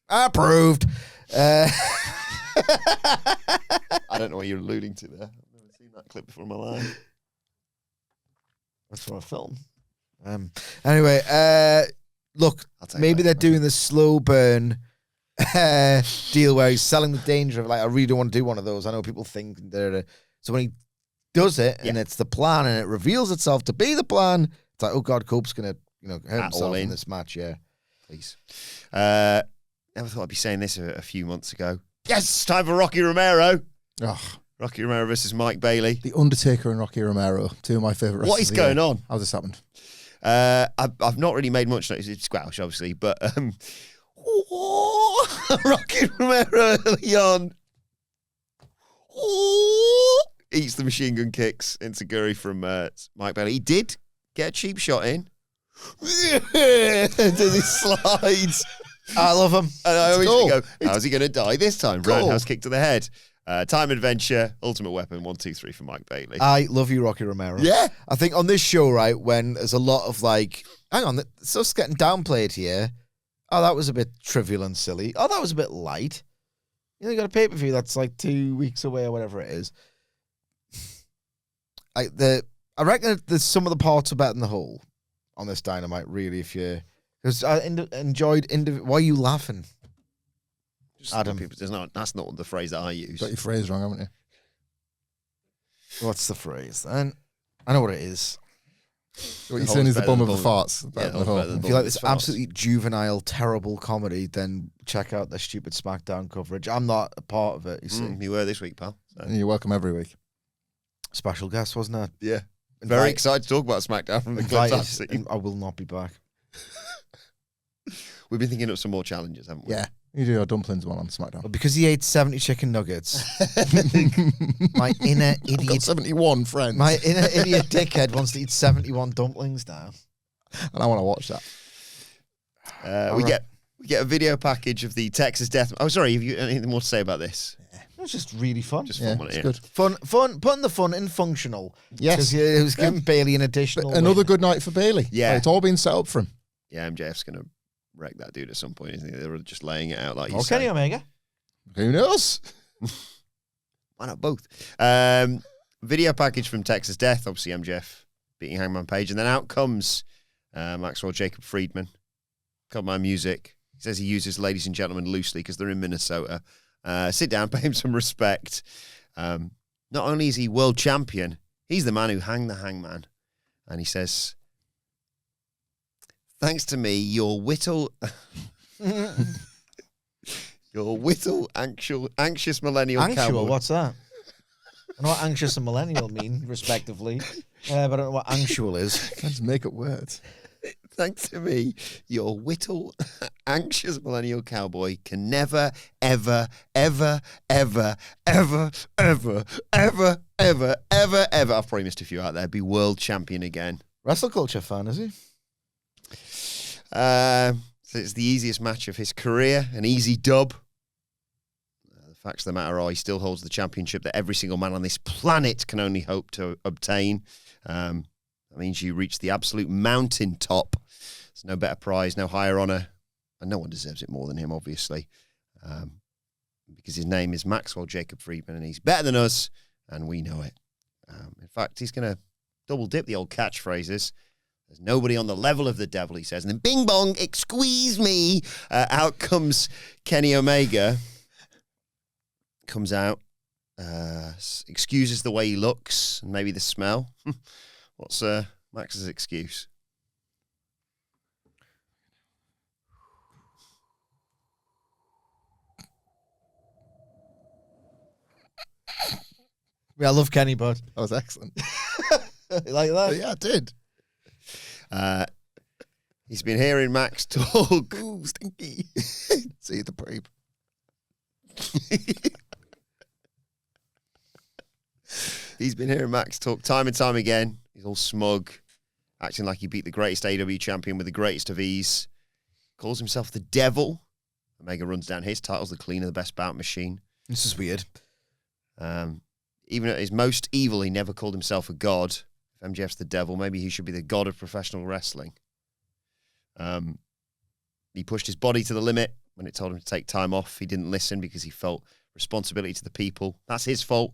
approved. I don't know what you're alluding to there. I've never seen that clip before in my life. That's from a film. Anyway, look, maybe they're doing the slow burn deal where he's selling the danger of, like, I really don't want to do one of those. I know people think they're... So when he does it and it's the plan and it reveals itself to be the plan, it's like, oh God, Cope's going to hurt himself in this match. Yeah, please. Never thought I'd be saying this a few months ago. Yes, time for Rocky Romero. Oh, Rocky Romero versus Mike Bailey. The Undertaker and Rocky Romero, two of my favourite wrestlers. What is going on? How's this happened? I've not really made much notice. It's squash, obviously, but Rocky Romero early on eats the machine gun kicks into Guri from Mike Bailey. He did get a cheap shot in. Does he slides? I love him. And I always go, how's he going to die this time? Roundhouse kick to the head. Time Adventure, Ultimate Weapon, 1, 2, 3 for Mike Bailey. I love you, Rocky Romero. Yeah. I think on this show, right, when there's a lot of like, hang on, it's just getting downplayed here. Oh, that was a bit trivial and silly. Oh, that was a bit light. You got a pay-per-view that's like 2 weeks away or whatever it is. I reckon that some of the parts are better than the whole on this Dynamite, really, if you... Because I enjoyed... Why are you laughing? Adam. That's not the phrase that I use. Got your phrase wrong, haven't you? What's the phrase then? I know what it is. What you're saying is the bum of the farts. If you like this absolutely juvenile, terrible comedy, then check out the stupid SmackDown coverage. I'm not a part of it, you see. You were this week, pal. So. You're welcome every week. Special guest, wasn't it? Yeah. Very excited to talk about SmackDown from the clips I've seen. I will not be back. We've been thinking of some more challenges, haven't we? Yeah. You do your dumplings one on SmackDown. But because he ate 70 chicken nuggets, my inner idiot... I've got 71 friends. My inner idiot dickhead wants to eat 71 dumplings now. And I want to watch that. We get a video package of the Texas Death... Oh, sorry, have you anything more to say about this? It was just really fun. Just fun, it's good. Fun, putting the fun in functional. Yes. Because it was giving Bailey an additional... Another good night for Bailey. Yeah. It's all been set up for him. Yeah, MJF's going to wreck that dude at some point, isn't he? They were just laying it out like you or say. Kenny Omega. Who knows? Why not both? Video package from Texas Death, obviously MJF beating Hangman Page, and then out comes Maxwell Jacob Friedman. Got my music. He says he uses ladies and gentlemen loosely because they're in Minnesota. Sit down, pay him some respect. Not only is he world champion, he's the man who hanged the Hangman. And he says... Thanks to me, your whittle, anxious millennial cowboy. What's that? I know what anxious and millennial mean, respectively, but I don't know what anxious is. Let's make up words. Thanks to me, your anxious millennial cowboy can never, ever, ever, ever, ever, ever, ever, ever, ever, ever, I've probably missed a few out there, be world champion again. Wrestle Culture fan, is he? So it's the easiest match of his career, an easy dub. The facts of the matter are he still holds the championship that every single man on this planet can only hope to obtain. That means you reach the absolute mountaintop. There's no better prize, no higher honour, and no one deserves it more than him, obviously, because his name is Maxwell Jacob Friedman, and he's better than us, and we know it. In fact, he's going to double dip the old catchphrases. There's nobody on the level of the devil, he says. And then bing bong, squeeze me. Out comes Kenny Omega. Comes out. Excuses the way he looks and maybe the smell. What's Max's excuse? Yeah, I love Kenny, bud. That was excellent. You like that? Yeah, I did. He's been hearing Max talk. Ooh, stinky. See the poop. He's been hearing Max talk time and time again. He's all smug, acting like he beat the greatest AEW champion with the greatest of ease. Calls himself the devil. Omega runs down his titles, the cleaner, the best bout machine. This is weird. Even at his most evil, he never called himself a god. If MJF's the devil, maybe he should be the god of professional wrestling. He pushed his body to the limit when it told him to take time off. He didn't listen because he felt responsibility to the people. That's his fault.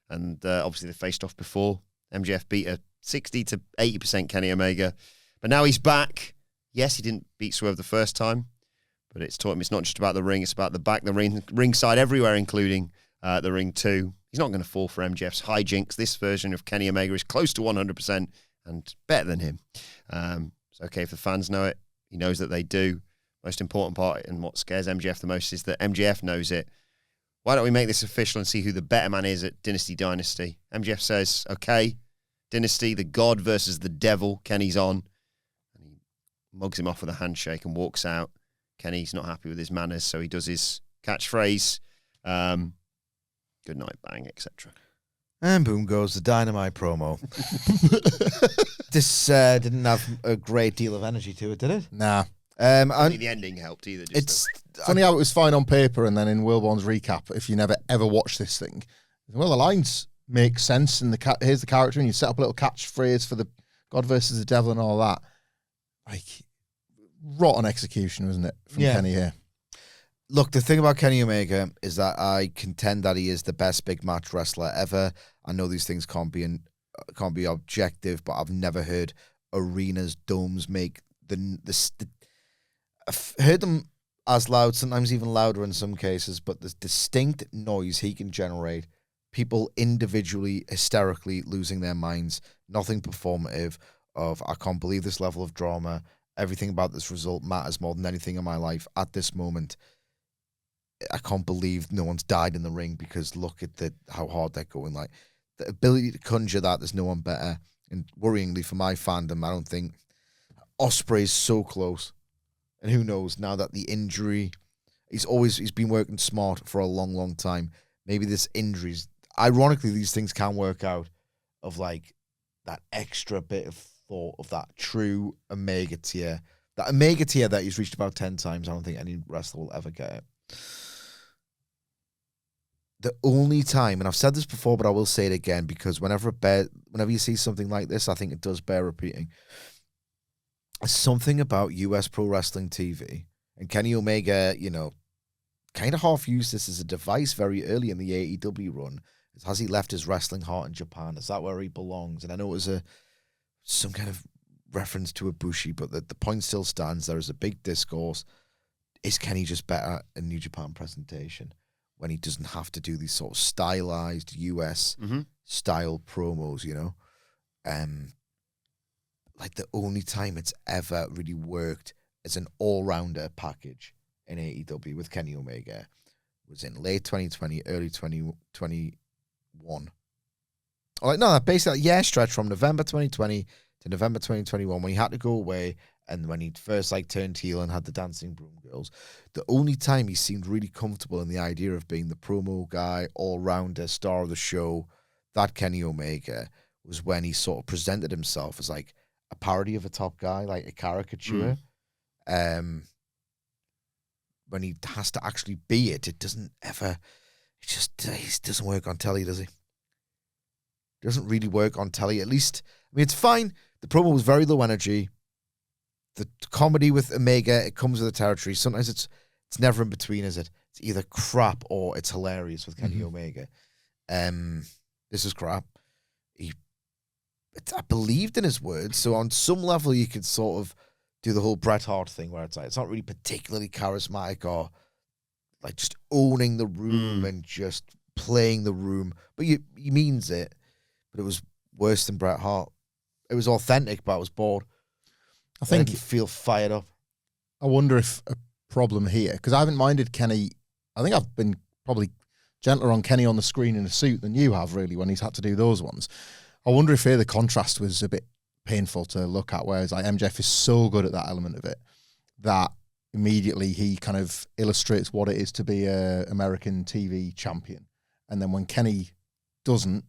And obviously they faced off before. MJF beat a 60 to 80% Kenny Omega. But now he's back. Yes, he didn't beat Swerve the first time, but it's taught him it's not just about the ring, it's about the back, the ring, ringside, everywhere, including the ring too. He's not going to fall for MJF's hijinks. This version of Kenny Omega is close to 100% and better than him. It's okay if the fans know it. He knows that they do. Most important part and what scares MJF the most is that MJF knows it. Why don't we make this official and see who the better man is at Dynasty Dynasty? MJF says, okay, Dynasty, the God versus the devil. Kenny's on. And he mugs him off with a handshake and walks out. Kenny's not happy with his manners, so he does his catchphrase. Good night, bang, etc. And boom goes the Dynamite promo. This didn't have a great deal of energy to it, did it? Nah. Only the ending helped either. It's funny how it was fine on paper, and then in Wilbourn's recap, if you never ever watch this thing, well, the lines make sense, and here's the character, and you set up a little catchphrase for the God versus the devil and all that. Like, rotten execution, wasn't it, from Kenny here? Look, the thing about Kenny Omega is that I contend that he is the best big match wrestler ever. I know these things can't be objective, but I've never heard arenas, domes make I've heard them as loud, sometimes even louder in some cases, but the distinct noise he can generate, people individually hysterically losing their minds, nothing performative of, I can't believe this level of drama, everything about this result matters more than anything in my life at this moment. I can't believe no one's died in the ring because look at how hard they're going. Like, the ability to conjure that, there's no one better. And worryingly for my fandom, I don't think Ospreay is so close. And who knows, now that the injury, he's been working smart for a long, long time. Maybe this injury's, ironically, these things can work out of like that extra bit of thought of that true Omega tier. That Omega tier that he's reached about 10 times, I don't think any wrestler will ever get it. The only time, and I've said this before, but I will say it again, because whenever you see something like this, I think it does bear repeating. Something about US Pro Wrestling TV, and Kenny Omega, kind of half used this as a device very early in the AEW run. Has he left his wrestling heart in Japan? Is that where he belongs? And I know it was some kind of reference to Ibushi, but the point still stands. There is a big discourse. Is Kenny just better in New Japan presentation when he doesn't have to do these sort of stylized US style promos, like the only time it's ever really worked as an all-rounder package in AEW with Kenny Omega was in late 2020, early 2021. Basically a year stretch from November 2020 to November 2021 when he had to go away And when he first like turned heel and had the dancing broom girls, the only time he seemed really comfortable in the idea of being the promo guy, all-rounder, star of the show, that Kenny Omega, was when he sort of presented himself as like a parody of a top guy, like a caricature. When he has to actually be it, it doesn't ever, it doesn't work on telly, does he? It doesn't really work on telly, at least. I mean, it's fine. The promo was very low energy. The comedy with Omega, it comes with the territory. Sometimes it's never in between, is it? It's either crap or it's hilarious with Kenny Omega. This is crap. I believed in his words, so on some level you could sort of do the whole Bret Hart thing where it's like it's not really particularly charismatic or like just owning the room and just playing the room, but he means it. But it was worse than Bret Hart. It was authentic, but I was bored. I think you feel fired up. I wonder if a problem here, because I haven't minded Kenny. I think I've been probably gentler on Kenny on the screen in a suit than you have, really, when he's had to do those ones. I wonder if here the contrast was a bit painful to look at, whereas like MJF is so good at that element of it that immediately he kind of illustrates what it is to be a American TV champion. And then when Kenny doesn't,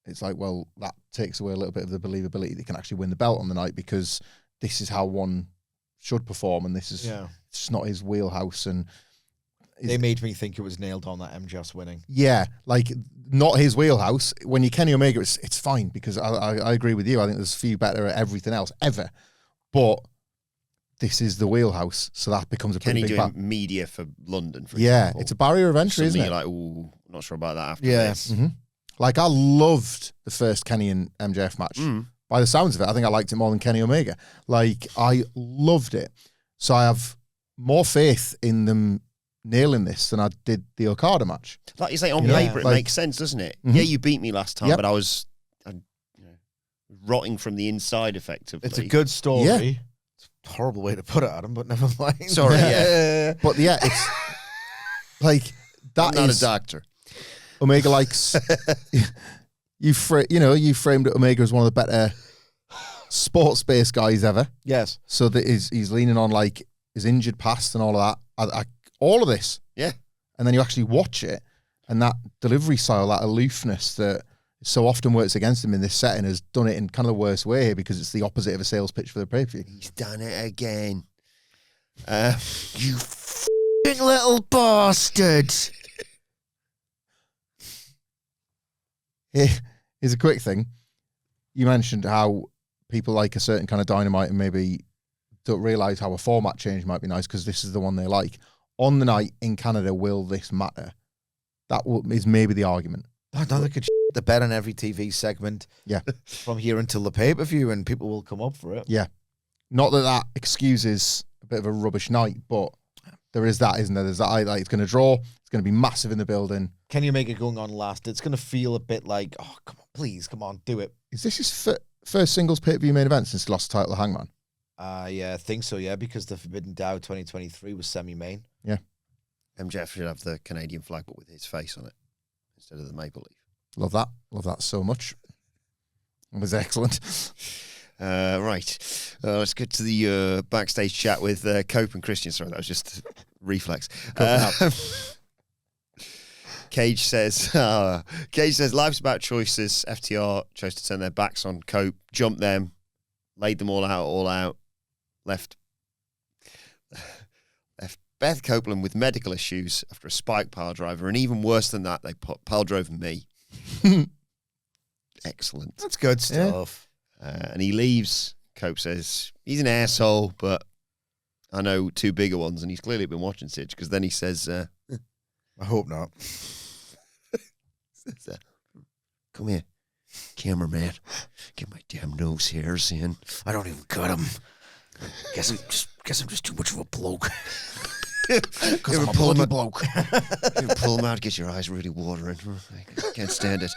it's like, well, that takes away a little bit of the believability that he can actually win the belt on the night, because this is how one should perform, and this is it's just not his wheelhouse. And they made me think it was nailed on that MJF's winning. Yeah, like not his wheelhouse. When you Kenny Omega, it's fine, because I agree with you. I think there's few better at everything else ever, but this is the wheelhouse, so that becomes a pretty Kenny big doing media for London, for yeah, example. it's a barrier of entry, isn't it? You're like, ooh, not sure about that after Yeah. this. Like, I loved the first Kenny and MJF match. By the sounds of it, I think I liked it more than Kenny Omega. Like, I loved it. So I have more faith in them nailing this than I did the Okada match. Like you say, on Yeah. paper, it Like- makes sense, doesn't it? Yeah, you beat me last time, Yep. but I was rotting from the inside, effectively. It's a good story. Yeah. It's a horrible way to put it, Adam, but never mind. Sorry, yeah. But yeah, it's like, I'm that not is a doctor. Omega likes you framed it Omega as one of the better sports-based guys ever. Yes. So that he's leaning on like his injured past and all of that. All of this. Yeah. And then you actually watch it, and that delivery style, that aloofness that so often works against him in this setting, has done it in kind of the worst way here, because it's the opposite of a sales pitch for the pay-per-view. He's done it again. You f***ing little bastard. Here's a quick thing. You mentioned how people like a certain kind of Dynamite and maybe don't realise how a format change might be nice because this is the one they like. On the night in Canada, will this matter? That is maybe the argument. I know they could the bet on every TV segment from here until the pay-per-view, and people will come up for it. Yeah. Not that that excuses a bit of a rubbish night, but there is that, isn't there? There's that, like, it's going to draw, it's going to be massive in the building. Can you make it going on last? It's going to feel a bit like, oh, come on, please, come on, do it. Is this his first singles pay-per-view main event since he lost the title to Hangman? Yeah, I think so, yeah, because the Forbidden Dow 2023 was semi-main. Yeah. MJF should have the Canadian flag, but with his face on it instead of the maple leaf. Love that. Love that so much. It was excellent. Right. Let's get to the backstage chat with Cope and Christian. Sorry, that was just reflex. Cage says, life's about choices. FTR chose to turn their backs on Cope, jumped them, laid them all out, left Beth Copeland with medical issues after a spike pile driver, and even worse than that, they pile drove me. Excellent. That's good stuff. And he leaves. Cope says, he's an asshole, but I know two bigger ones, and he's clearly been watching Sidge, because then he says, I hope not. Come here, cameraman. Get my damn nose hairs in. I don't even cut them. Guess I'm just too much of a bloke. Because I'm a bloody bloke. You pull them out, get your eyes really watering. I can't stand it.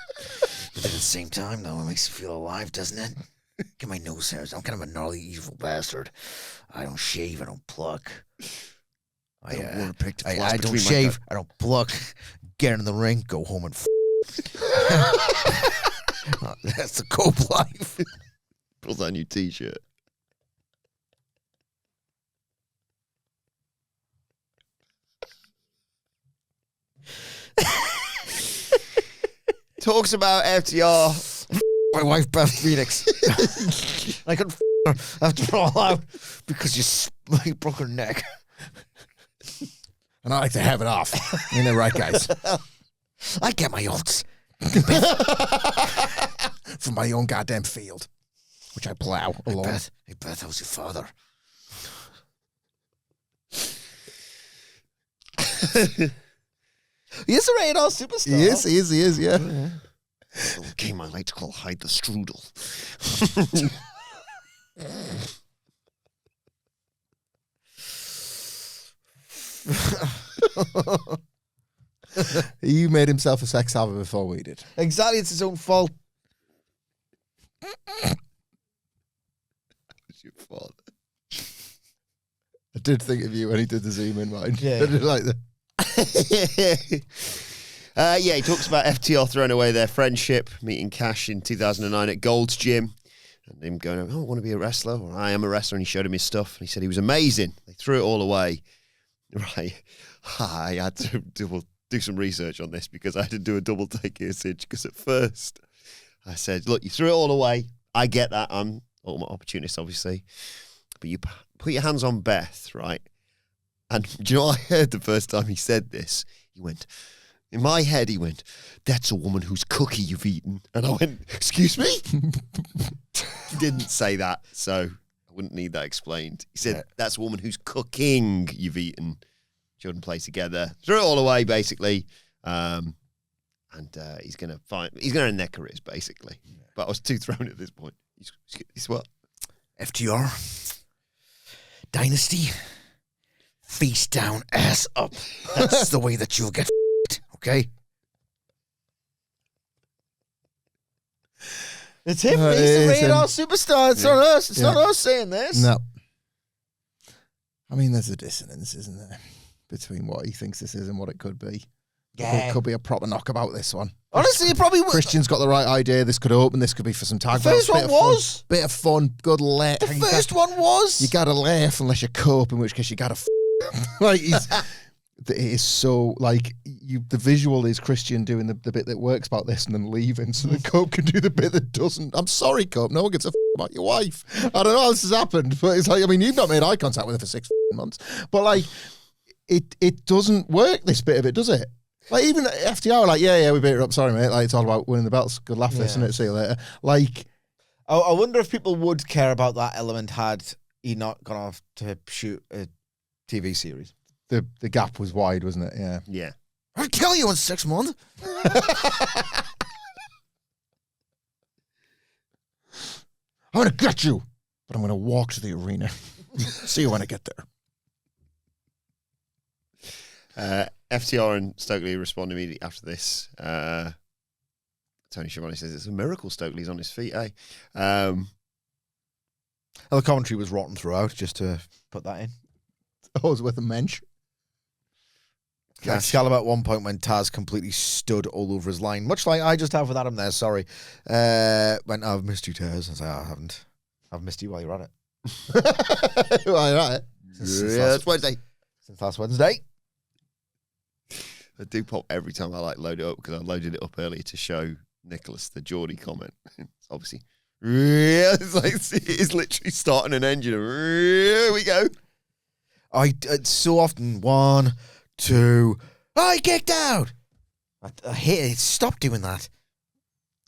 But at the same time, though, it makes you feel alive, doesn't it? Get my nose hairs. I'm kind of a gnarly, evil bastard. I don't shave. I don't pluck. I don't shave. I don't pluck. Get in the ring. Go home and that's the Cope life. Pulls on your t-shirt. talks about FTR. My wife, Beth Phoenix. I couldn't her after all out because you broke her neck. And I like to have it off. You know, right, guys? I get my oats from my own goddamn field, which I plow along. Hey, Beth, how's your father? He is a radar superstar. He is, yeah. A game I like to call Hide the Strudel. He made himself a sex habit before we did. Exactly, it's his own fault. It's your fault. I did think of you when he did the zoom in, mind. Yeah. I did like that. Yeah, he talks about FTR throwing away their friendship, meeting Cash in 2009 at Gold's Gym, and him going, "Oh, I want to be a wrestler," or "I am a wrestler," and he showed him his stuff, and he said he was amazing. They threw it all away. Right. I had to do some research on this because I had to do a double take here, Sidge, because at first I said, look, you threw it all away. I get that. I'm ultimate opportunist, obviously. But you put your hands on Beth, right? And do you know what I heard the first time he said this? He went, in my head, he went, "That's a woman whose cookie you've eaten." And I went, "Excuse me?" He didn't say that, so I wouldn't need that explained. He said, "That's a woman whose cooking you've eaten." Children play together. Threw it all away, basically. And he's going to end their careers, basically. But I was too thrown at this point. He's what? FTR. Dynasty. Face down, ass up. That's the way that you'll get okay? It's him. He's the radar superstar. It's not us. It's not us saying this. No. I mean, there's a dissonance, isn't there, between what he thinks this is and what it could be. It could be a proper knockabout, this one. Honestly, it probably would. Christian's got the right idea. This could open. This could be for some tag. The first one was. Bit of fun. Good laugh. The first one was. You got to laugh unless you cope, in which case you got to like, it is so, like, the visual is Christian doing the bit that works about this and then leaving, so that Cope can do the bit that doesn't. I'm sorry, Cope. No one gives a about your wife. I don't know how this has happened, but it's like, I mean, you've not made eye contact with her for 6 months. But, like, it doesn't work, this bit of it, does it? Like, even FTR are like, yeah, we beat her up. Sorry, mate. Like, it's all about winning the belts. Good laugh, this, isn't it? See you later. Like, I wonder if people would care about that element had he not gone off to shoot a TV series. The gap was wide, wasn't it? Yeah. Yeah. I'll kill you in 6 months. I'm going to get you, but I'm going to walk to the arena. See you when I get there. FTR and Stokely respond immediately after this. Tony Schiavone says it's a miracle Stokely's on his feet, eh? The commentary was rotten throughout, just to put that in. I was with a mensch. Excalibur at one point when Taz completely stood all over his line, much like I just have with Adam there, sorry. Went, "I've missed you, Taz." I said, "I haven't. I've missed you while you're at it." While you're at it. It's Wednesday. Since last Wednesday. I do pop every time I load it up because I loaded it up earlier to show Nicholas the Geordie comment. It's obviously, it's like, it's literally starting an engine. Here we go. It's so often 1, 2, I kicked out. I hate it. Stop doing that.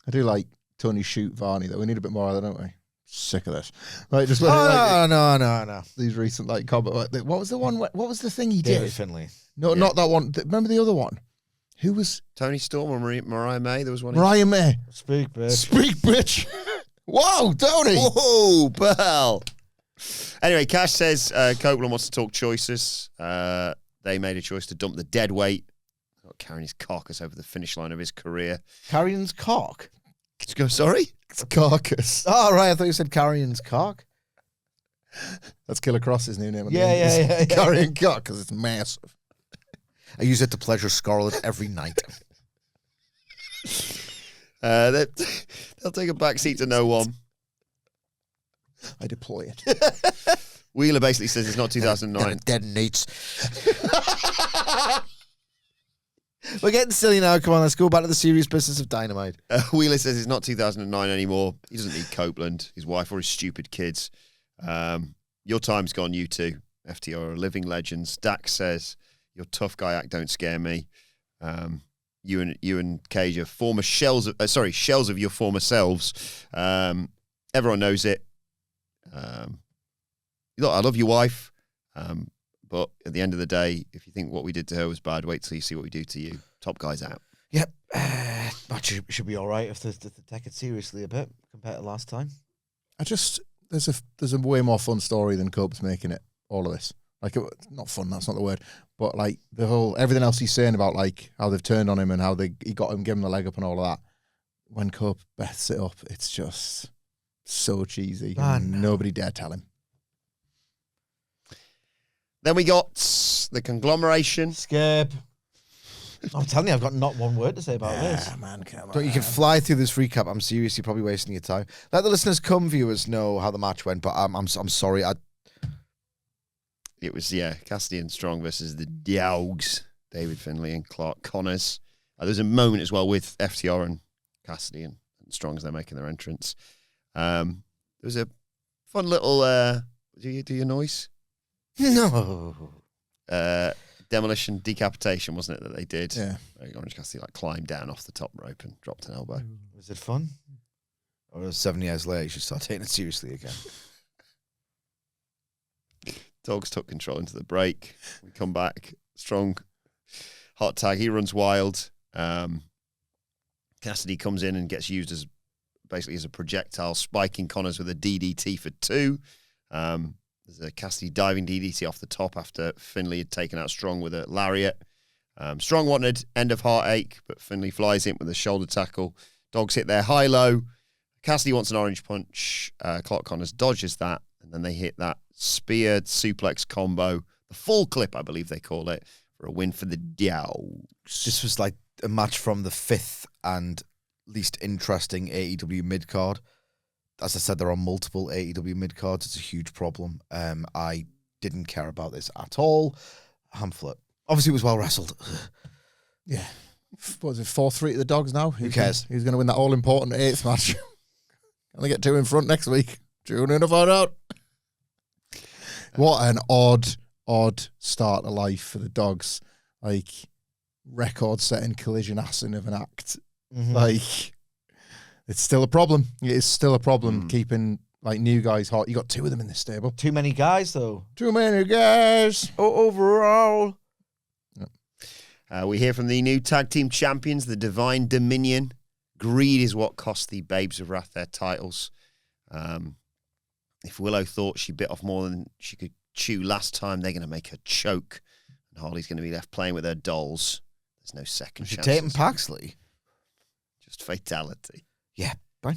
I do like Tony shoot Varney, though. We need a bit more of that, don't we? Sick of this. Like, just No. These recent, like, comment. What was the one? What was the thing he David did? Finlay. No, not that one. Remember the other one? Who was Tony Storm or Mariah May? There was one. Mariah May? Speak, bitch. Speak, bitch. Wow, Tony. Whoa, pal. Anyway, Cash says Copeland wants to talk choices. They made a choice to dump the dead weight, carrying his carcass over the finish line of his career. Carrion's cock? Sorry? It's carcass. Oh, right. I thought you said Carrion's cock. That's Killer Cross's new name. Yeah. Carrying cock because it's massive. I use it to pleasure Scarlet every night. They'll take a backseat to no one. I deploy it. Wheeler basically says it's not 2009. Detonates. We're getting silly now. Come on, let's go back to the serious business of Dynamite. Wheeler says it's not 2009 anymore. He doesn't need Copeland, his wife, or his stupid kids. Your time's gone, you two. FTR are living legends. Dax says, your tough guy act don't scare me. You and Cage are former shells of your former selves. Everyone knows it. Look, I love your wife. But at the end of the day, if you think what we did to her was bad, wait till you see what we do to you. Top guy's out. Yep. That should be all right if they take it seriously a bit compared to last time. There's a way more fun story than Cope's making it. All of this, like, not fun. That's not the word. But like everything else he's saying about like how they've turned on him and how he got him, give him the leg up and all of that. When Cope bets it up, it's just so cheesy. Nobody dare tell him. Then we got the conglomeration. Skip. I'm telling you, I've got not one word to say about this. Man, come Don't you can fly through this recap. I'm serious. You're probably wasting your time. Let the listeners come, viewers, know how the match went. But I'm sorry. It was, Cassidy and Strong versus the Dogs, David Finlay and Clark Connors. There's a moment as well with FTR and Cassidy and Strong as they're making their entrance. There was a fun little, do your noise? No. Demolition, decapitation, wasn't it, that they did? Yeah. Orange Cassidy climbed down off the top rope and dropped an elbow. Was it fun? Or 7 years later, you should start taking it seriously again. Dogs took control into the break. We come back. Strong hot tag. He runs wild. Cassidy comes in and gets used as a projectile, spiking Connors with a DDT for 2. There's a Cassidy diving DDT off the top after Finlay had taken out Strong with a lariat. Strong wanted end of heartache, but Finlay flies in with a shoulder tackle. Dogs hit their high-low. Cassidy wants an orange punch. Clark Connors dodges that, and then they hit that spear suplex combo, the full clip, I believe they call it, for a win for the Dogs. This was like a match from the 5th and least interesting AEW mid-card. As I said, there are multiple AEW mid-cards. It's a huge problem. I didn't care about this at all. Hamflett. Obviously, it was well wrestled. Yeah. What was it, 4-3 to the Dogs now? Who cares? He's going to win that all-important 8th match. Only get 2 in front next week. Tune in to find out. What an odd start to life for the Dogs. Like, record-setting collision assing of an act. Mm-hmm. Like, it's still a problem. It is still a problem keeping like new guys hot. You got 2 of them in this stable. Too many guys, though. Too many guys. Overall. Yep. We hear from the new tag team champions, the Divine Dominion. Greed is what cost the Babes of Wrath their titles. If Willow thought she bit off more than she could chew last time, they're going to make her choke. And Harley's going to be left playing with her dolls. There's no second chance. Tatum Paxley. Just fatality. Yeah, fine.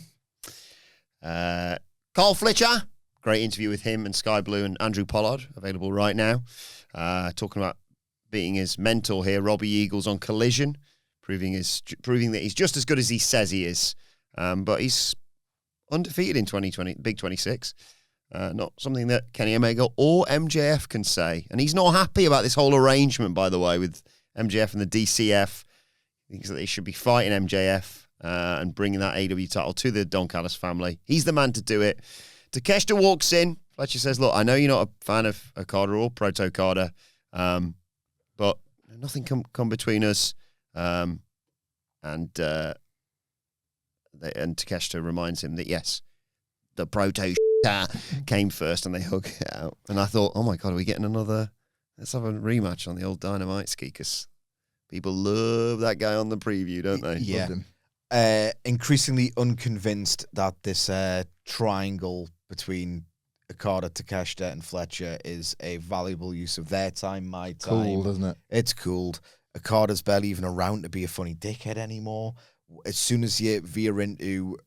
Carl Fletcher. Great interview with him and Sky Blue and Andrew Pollard, available right now. Talking about beating his mentor here, Robbie Eagles, on Collision, proving that he's just as good as he says he is. But he's undefeated in 2020, Big 26. Not something that Kenny Omega or MJF can say. And he's not happy about this whole arrangement, by the way, with MJF and the DCF. He thinks that they should be fighting MJF and bringing that AEW title to the Don Callis family. He's the man to do it. Takeshita walks in. Fletcher says, look, I know you're not a fan of Okada or Proto-Okada, but nothing come between us. And Takeshita reminds him that, yes, the Proto came first, and they hug it out. And I thought, oh my God, are we getting another? Let's have a rematch on the old Dynamite ski, because people love that guy on the preview, don't they? Yeah. Increasingly unconvinced that this triangle between Okada, Takeshita, and Fletcher is a valuable use of their time, my time. Cool, doesn't it? It's cooled. Okada's barely even around to be a funny dickhead anymore. As soon as you veer into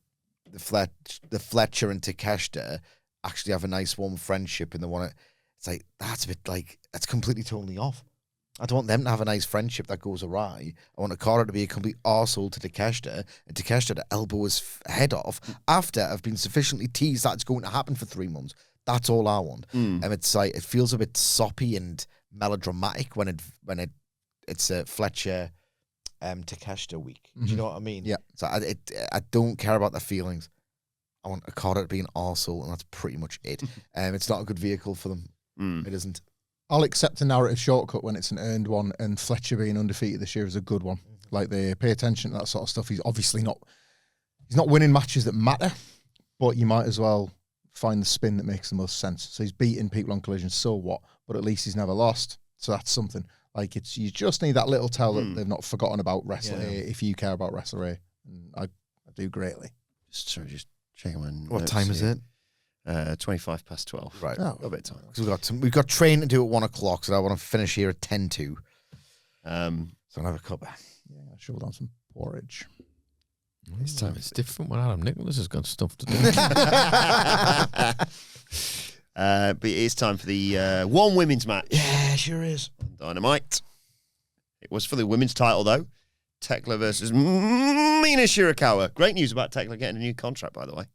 the Fletcher and Takeshita actually have a nice warm friendship and they want to, it's like, that's a bit like, that's completely totally off. I don't want them to have a nice friendship that goes awry. I want Okada to be a complete arsehole to Takeshita and Takeshita to elbow his head off after I've been sufficiently teased that it's going to happen for 3 months. That's all I want. And it's like, it feels a bit soppy and melodramatic when it's Fletcher Takeshita week. Do you know what I mean? Yeah. So I don't care about their feelings. I want Okada to be an arsehole, and that's pretty much it. It's not a good vehicle for them. It isn't. I'll accept a narrative shortcut when it's an earned one, and Fletcher being undefeated this year is a good one. Like, they pay attention to that sort of stuff. He's obviously not winning matches that matter, but you might as well find the spin that makes the most sense. So he's beating people on Collision, so what? But at least he's never lost. So that's something. Like, you just need that little tell that they've not forgotten about Wrestler A if you care about Wrestler A. And I do greatly. Just checking my What notes time is here. it? 25 past 12. Right. Oh. A bit of time. 'Cause we've got train to do at 1 o'clock, so I want to finish here at 10 to. So I'll have a cuppa. Yeah, shovel down some porridge. It's time. It's different when Adam Nicholas has got stuff to do. But it is time for the one women's match. Yeah, sure is. Dynamite. It was for the women's title, though. Thekla versus Mina Shirakawa. Great news about Thekla getting a new contract, by the way.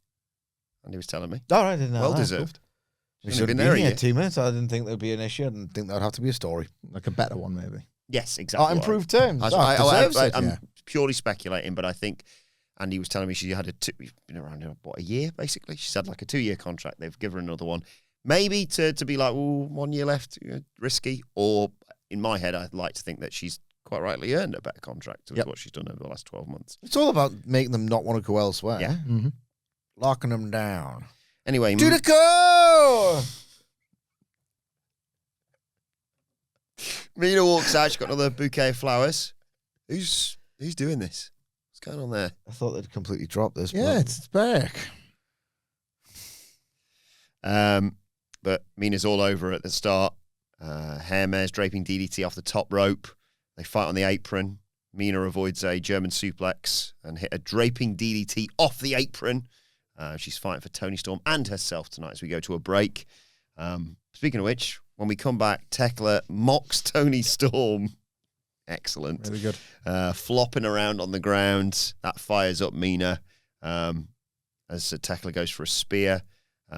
And he was telling me. All right, I didn't know. Well that. deserved. We She's should been have there been a here year. 2 minutes. I didn't think there'd be an issue. I didn't think that'd have to be a story. Like a better one, maybe. Yes, exactly. Improved terms. I'm Deserves it. purely speculating, but I think Andy was telling me she had been around a year basically. She's had like a 2-year contract. They've given her another one, maybe to be like, 1 year left, risky. Or in my head, I'd like to think that she's quite rightly earned a better contract with what she's done over the last 12 months. It's all about making them not want to go elsewhere. Yeah. Mm-hmm. Locking them down. Anyway, Judico! Mina walks out. She's got another bouquet of flowers. Who's doing this? What's going on there? I thought they'd completely dropped this. Yeah, but it's back. But Mina's all over at the start. Hair mares draping DDT off the top rope. They fight on the apron. Mina avoids a German suplex and hit a draping DDT off the apron. She's fighting for Toni Storm and herself tonight as we go to a break. Speaking of which, when we come back, Thekla mocks Toni Storm. Excellent. Really good. Flopping around on the ground. That fires up Mina as Thekla goes for a spear.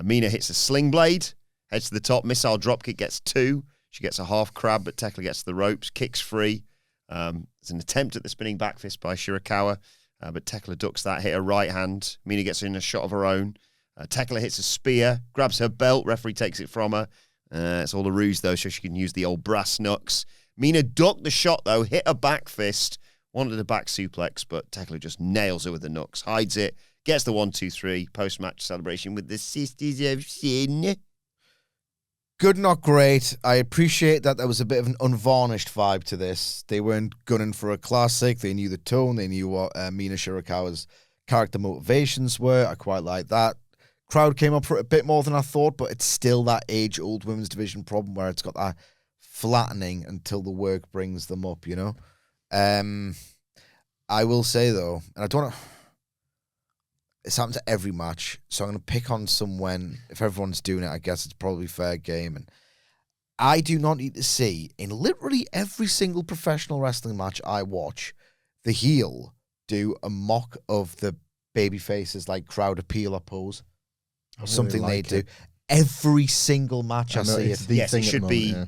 Mina hits a sling blade, heads to the top. Missile dropkick gets 2. She gets a half crab, but Thekla gets to the ropes, kicks free. There's an attempt at the spinning back fist by Shirakawa, but Thekla ducks that, hit her right hand. Mina gets in a shot of her own. Thekla hits a spear, grabs her belt. Referee takes it from her. It's all a ruse, though, so she can use the old brass knucks. Mina ducked the shot, though, hit a back fist, wanted a back suplex, but Thekla just nails her with the knucks, hides it, gets the 1-2-3 post-match celebration with the Sisters of Sin. good, not great. I appreciate that there was a bit of an unvarnished vibe to this. They weren't gunning for a classic. They knew the tone. They knew what Mina Shirakawa's character motivations were. I quite like that. Crowd came up for it a bit more than I thought, but it's still that age-old women's division problem where it's got that flattening until the work brings them up, you know? I will say, though, and I don't know, it's happened to every match, so I'm going to pick on someone. If everyone's doing it, I guess it's probably fair game. And I do not need to see, in literally every single professional wrestling match I watch, the heel do a mock of the babyface's like crowd appeal or pose. Or something they do. Every single match I see it. Yes, it should be. Yeah.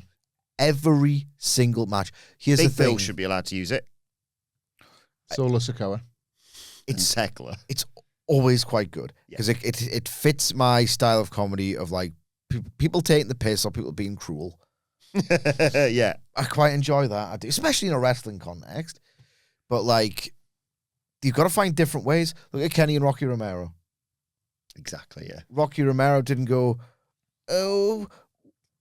Every single match. Here's Big the thing. Bill should be allowed to use it. Solo Sikoa. It's Thekla. It's always quite good because it fits my style of comedy of like people taking the piss or people being cruel. Yeah. I quite enjoy that. I do, especially in a wrestling context. But like, you've got to find different ways. Look at Kenny and Rocky Romero. Exactly, yeah. Rocky Romero didn't go, oh,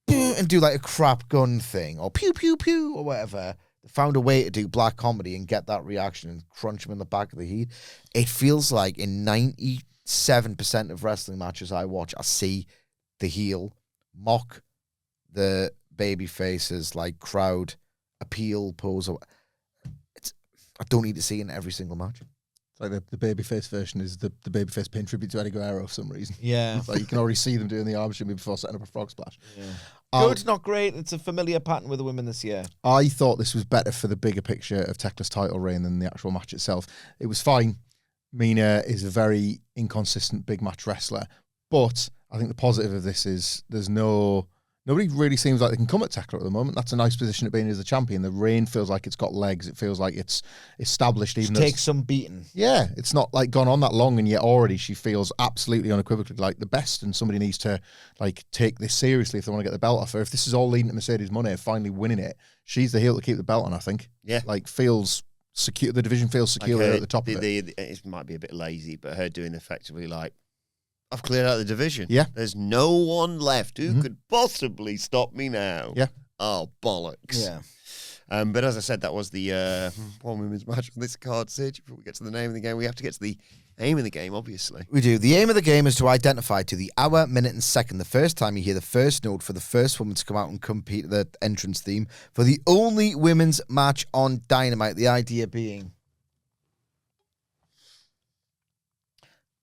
and do like a crap gun thing or pew, pew, pew or whatever. They found a way to do black comedy and get that reaction and crunch him in the back of the heat. It feels like in 97% of wrestling matches I watch, I see the heel mock the baby faces, like crowd appeal pose. I don't need to see it in every single match. It's like the babyface version is the babyface paying tribute to Eddie Guerrero for some reason. Yeah. It's like you can already see them doing the arm shimmy before setting up a frog splash. Yeah. Good, not great. It's a familiar pattern with the women this year. I thought this was better for the bigger picture of Tekla's title reign than the actual match itself. It was fine. Mina is a very inconsistent big match wrestler, but I think the positive of this is there's no Nobody really seems like they can come at Thekla at the moment. That's a nice position to be in as a champion. The reign feels like it's got legs. It feels like it's established. Even though Take some beating. yeah, it's not like gone on that long, and yet already she feels absolutely unequivocally like the best. And somebody needs to like take this seriously if they want to get the belt off her. If this is all leading to Mercedes Moné finally winning it, she's the heel to keep the belt on. I think. Yeah. Like feels secure. The division feels secure Like at the top of it. It might be a bit lazy, but her doing effectively like, I've cleared out the division. Yeah. There's no one left who could possibly stop me now. Yeah. Oh, bollocks. Yeah. But as I said, that was the one women's match on this card, Sid. Before we get to the name of the game, we have to get to the aim of the game, obviously. We do. The aim of the game is to identify to the hour, minute, and second the first time you hear the first note for the first woman to come out and compete the entrance theme for the only women's match on Dynamite. The idea being,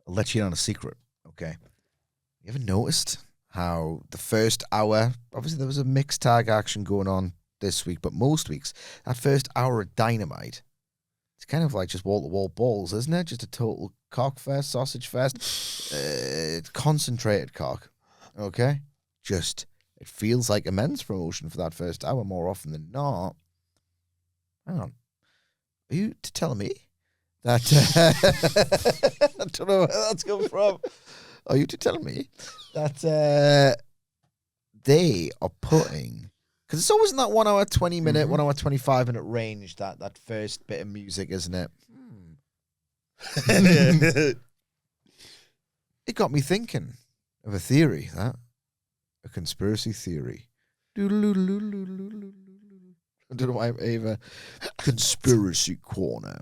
I'll let you in on a secret, okay? You ever noticed how the first hour, obviously there was a mixed tag action going on this week, but most weeks, that first hour of Dynamite, it's kind of like just wall-to-wall balls, isn't it? Just a total cock fest, sausage fest. Concentrated cock, okay? Just, it feels like a men's promotion for that first hour more often than not. Hang on. Are you telling me that... I don't know where that's come from. Are you telling me that they are putting... Because it's always in that 1 hour, 20 minute, 1 hour, 25 minute range, that first bit of music, isn't it? It got me thinking of a theory, a conspiracy theory. I don't know why I have a conspiracy corner.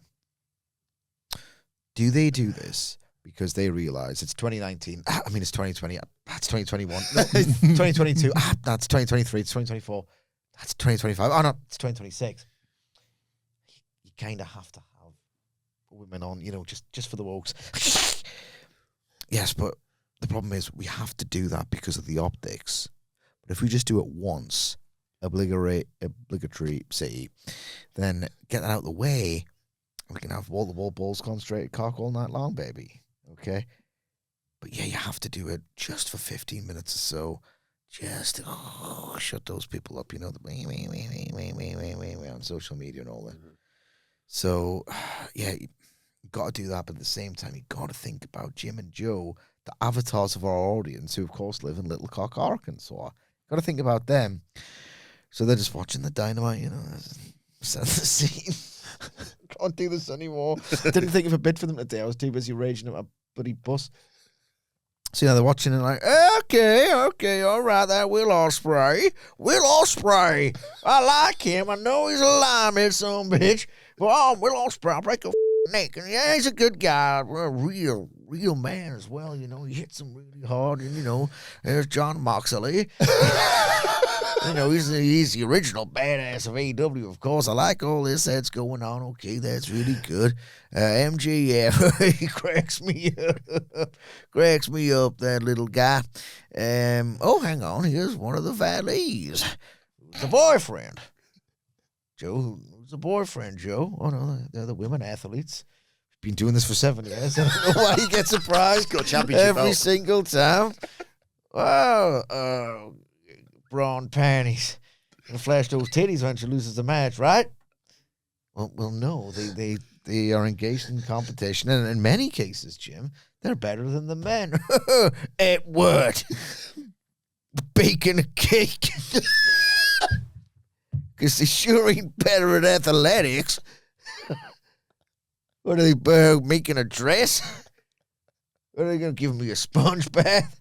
Do they do this because they realize it's 2019? I mean, it's 2020. That's 2021. No, 2022. That's 2023. It's 2024. That's 2025. Oh, no, it's 2026. You kind of have to have women on, just for the wokes. Yes, but the problem is we have to do that because of the optics. But if we just do it once, obligatory, say, then get that out of the way, we can have wall-to-wall balls, concentrated cock all night long, baby. Okay? But yeah, you have to do it just for 15 minutes or so. Just to shut those people up, the on social media and all that. So, yeah, you got to do that, but at the same time, you got to think about Jim and Joe, the avatars of our audience, who, of course, live in Little Cock, Arkansas. Got to think about them. So they're just watching the Dynamite, set the scene. Can't do this anymore. Didn't think of a bit for them today. I was too busy raging at my bloody bus. So, they're watching and like, okay, all right, that Will Ospreay. I like him. I know he's a limehead, son of a bitch. But, Will Ospreay, I'll break a neck. And, yeah, he's a good guy. A real man as well, He hits him really hard. And, there's John Moxley. He's the original badass of AEW, of course. I like all this that's going on. Okay, that's really good. MJF, he cracks me up, that little guy. Hang on, here's one of the valets. Who's the boyfriend? Joe, who's the boyfriend, Joe? Oh, no, they're the women athletes. Been doing this for 7 years. I don't know why you get surprised. Got championship every belt. Single time. Wow, brawn panties. Gonna flash those titties when she loses the match, right? Well, no. They are engaged in competition, and in many cases, Jim, they're better than the men. At what? Baking a cake. Because they sure ain't better at athletics. What are they making a dress? What are they going to give me a sponge bath?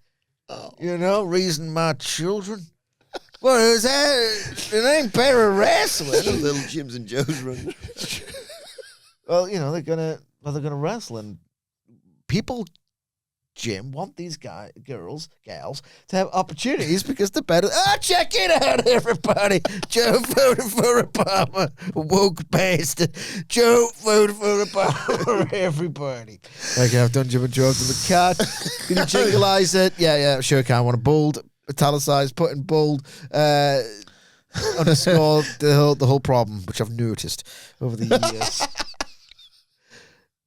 Raising my children? What is that? It ain't better wrestling. Little Jim's and Joe's run. Well, they're gonna wrestle, and people, Jim, want these gals to have opportunities because they're better. Check it out, everybody! Joe voted for Obama, woke bastard. Joe voted for Obama, everybody. Okay, I've done Jim and Joe to the cat. Can you jingleize it? Yeah, sure can. I want a bold, italicized, put in bold, underscore the whole problem, which I've noticed over the years.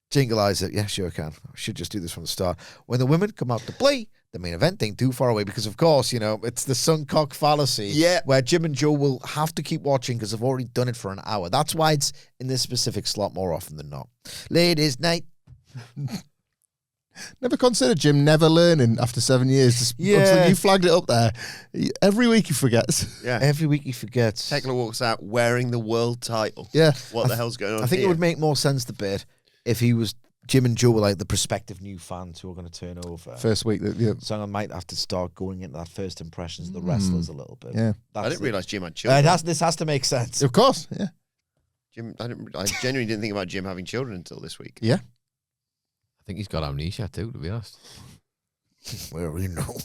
Jingleize it. Yeah, sure can. I should just do this from the start. When the women come out to play, the main event ain't too far away because, of course, you know, it's the Suncock fallacy. Yeah. Where Jim and Joe will have to keep watching because they've already done it for an hour. That's why it's in this specific slot more often than not. Ladies' night. Never considered Jim never learning after 7 years. Yeah. Until you flagged it up there. Every week he forgets. Yeah. Every week he forgets. Thekla walks out wearing the world title. Yeah. What the hell's going on I think here? it would make more sense the bit if he was Jim and Joe were like the prospective new fans who are going to turn over. First week. Yeah. So I might have to start going into that first impressions of the wrestlers a little bit. Yeah. I didn't realise Jim had children. This has to make sense. Of course. Yeah. I genuinely didn't think about Jim having children until this week. Yeah. I think he's got amnesia too, to be honest. Well, we know.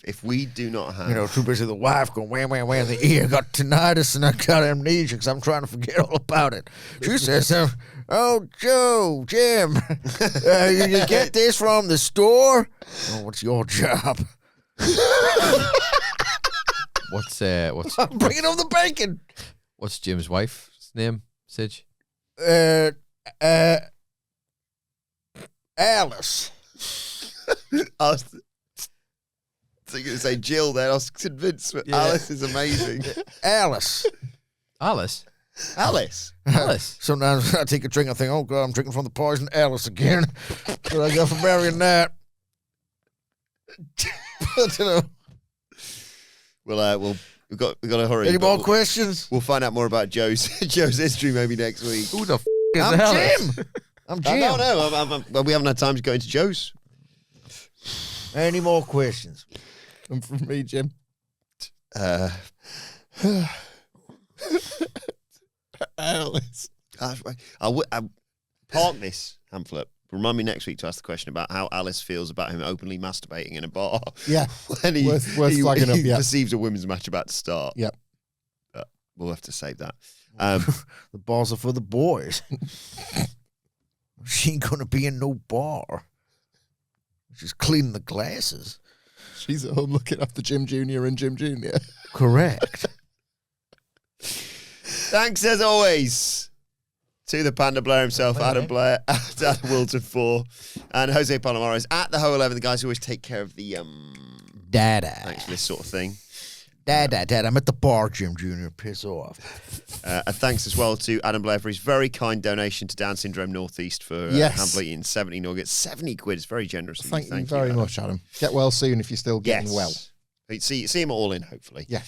If we do not have... You know, too busy the wife going wham, wham, wham, the ear got tinnitus and I got amnesia because I'm trying to forget all about it. She says, oh, Joe, Jim, you get this from the store? Oh, what's your job? What's I'm bringing home the bacon. what's Jim's wife's name, Sidge? Alice. I was thinking to say Jill then. I was convinced, but Alice is amazing. Alice. Alice? Alice? Alice? Sometimes I take a drink, I think, oh, God, I'm drinking from the poison Alice again. But I go for marrying that. But, you know, we've got to hurry. any but more questions? We'll find out more about Joe's history maybe next week. Who the f*** is I'm Alice? Jim. I'm Jim. No, we haven't had time to go into Joe's. Any more questions? And from me, Jim. Alice. I park this, Hamflett. Remind me next week to ask the question about how Alice feels about him openly masturbating in a bar. Yeah. When he, Worth flagging up, yeah. perceives a women's match about to start. Yep. We'll have to save that. The bars are for the boys. She ain't gonna be in no bar. She's cleaning the glasses. She's at home looking after Jim Jr. and Jim Jr. Correct. Thanks as always to the Panda Blair himself, Adam Blair, at Adam Wilton 4, and Jose Palomares at the Ho 11, the guys who always take care of the Dada. thanks for this sort of thing. Dad, I'm at the bar, Jim Jr. Piss off. And thanks as well to Adam Blair for his very kind donation to Down Syndrome Northeast for Yes. Hamflett eating 70 nuggets. 70 quid is very generous. of Thank you very Adam. much, Adam. Get well soon if you're still getting well. See him all in, hopefully. Yeah.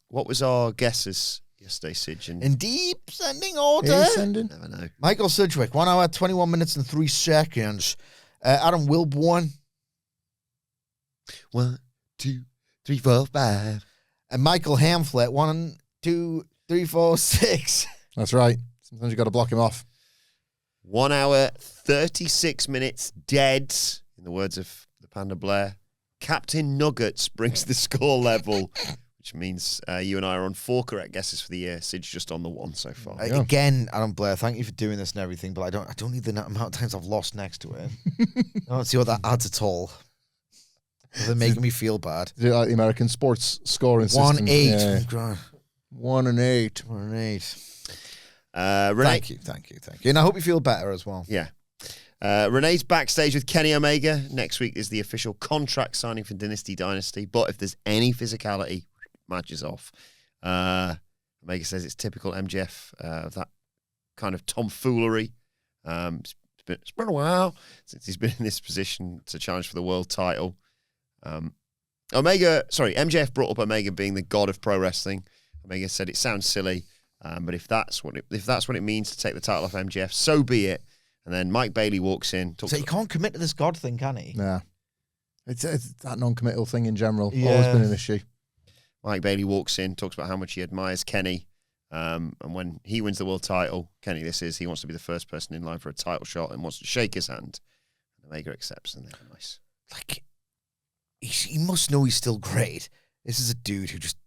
What was our guesses yesterday, Sidge? In deep sending order. Are you sending? Never know. Michael Sidgwick, 1 hour, 21 minutes and 3 seconds. Adam Wilbourn. 1, 2, 3, 4, 5. And Michael Hamflett, 1, 2, 3, 4, 6. That's right. Sometimes you got to block him off. 1 hour, 36 minutes dead, in the words of the Panda Blair. Captain Nuggets brings the score level, which means you and I are on 4 correct guesses for the year. Sid's just on the 1 so far. Yeah. Again, Adam Blair, thank you for doing this and everything, but I don't need the amount of times I've lost next to it. I don't see what that adds at all. They're making me feel bad. Is it like the American sports scoring system? 1-8. Yeah. 1 and 8. 1-8. Renee, Thank you. And I hope you feel better as well. yeah. Renee's backstage with Kenny Omega. Next week is the official contract signing for Dynasty. But if there's any physicality, match is off. Omega says it's typical MJF of that kind of tomfoolery. It's been a while since he's been in this position to challenge for the world title. MJF brought up Omega being the god of pro wrestling. Omega said it sounds silly, but if that's what it means to take the title off MJF, so be it. And then Mike Bailey walks in. So he can't commit to this God thing, can he? Nah. It's that non-committal thing in general. Yeah. Always been an issue. Mike Bailey walks in, talks about how much he admires Kenny. And when he wins the world title, Kenny, he wants to be the first person in line for a title shot and wants to shake his hand. And Omega accepts, and they're nice. Like, he must know he's still great. This is a dude who just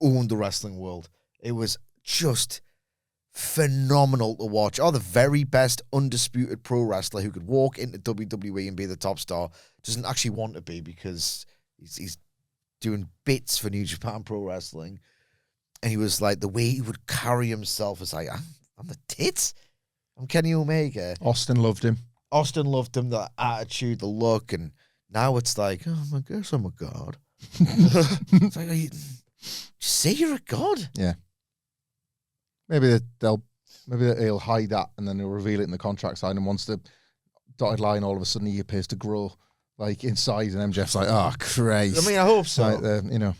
owned the wrestling world. It was just phenomenal to watch. The very best undisputed pro wrestler who could walk into WWE and be the top star doesn't actually want to be because he's doing bits for New Japan Pro Wrestling. And he was like, the way he would carry himself is like, I'm the tits. I'm Kenny Omega. Austin loved him. Austin loved him, the attitude, the look, and now it's like, oh, I guess I'm a god. It's like, just say you're a god. Yeah. Maybe he'll hide that and then he'll reveal it in the contract sign. And once the dotted line, all of a sudden he appears to grow like in size, and MJF's like, oh Christ. I mean, I hope so. Like,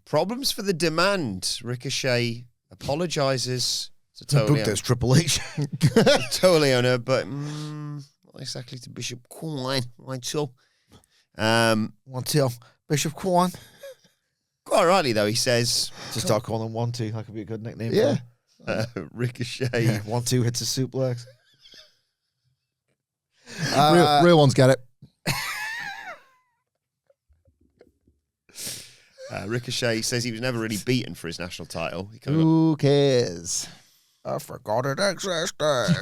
Problems for the demand. Ricochet apologizes to Book Tony. this Triple H. Totally on her, but not exactly to Bishop Quine. Right, so. One, two, Bishop Quan. Quite rightly, though, he says. Just start calling him 1-2. That could be a good nickname. Yeah. Ricochet. 1-2 hits a suplex. Real ones get it. Ricochet says he was never really beaten for his national title. Who cares? I forgot it existed.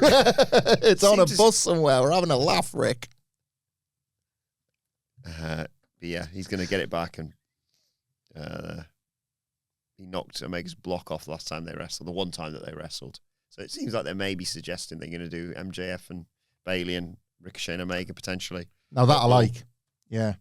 It's on a bus somewhere. We're having a laugh, Rick. But yeah, he's going to get it back, and he knocked Omega's block off last time they wrestled, the one time that they wrestled. So it seems like they may be suggesting they're going to do MJF and Bayley and Ricochet and Omega potentially. Now that I like. Yeah.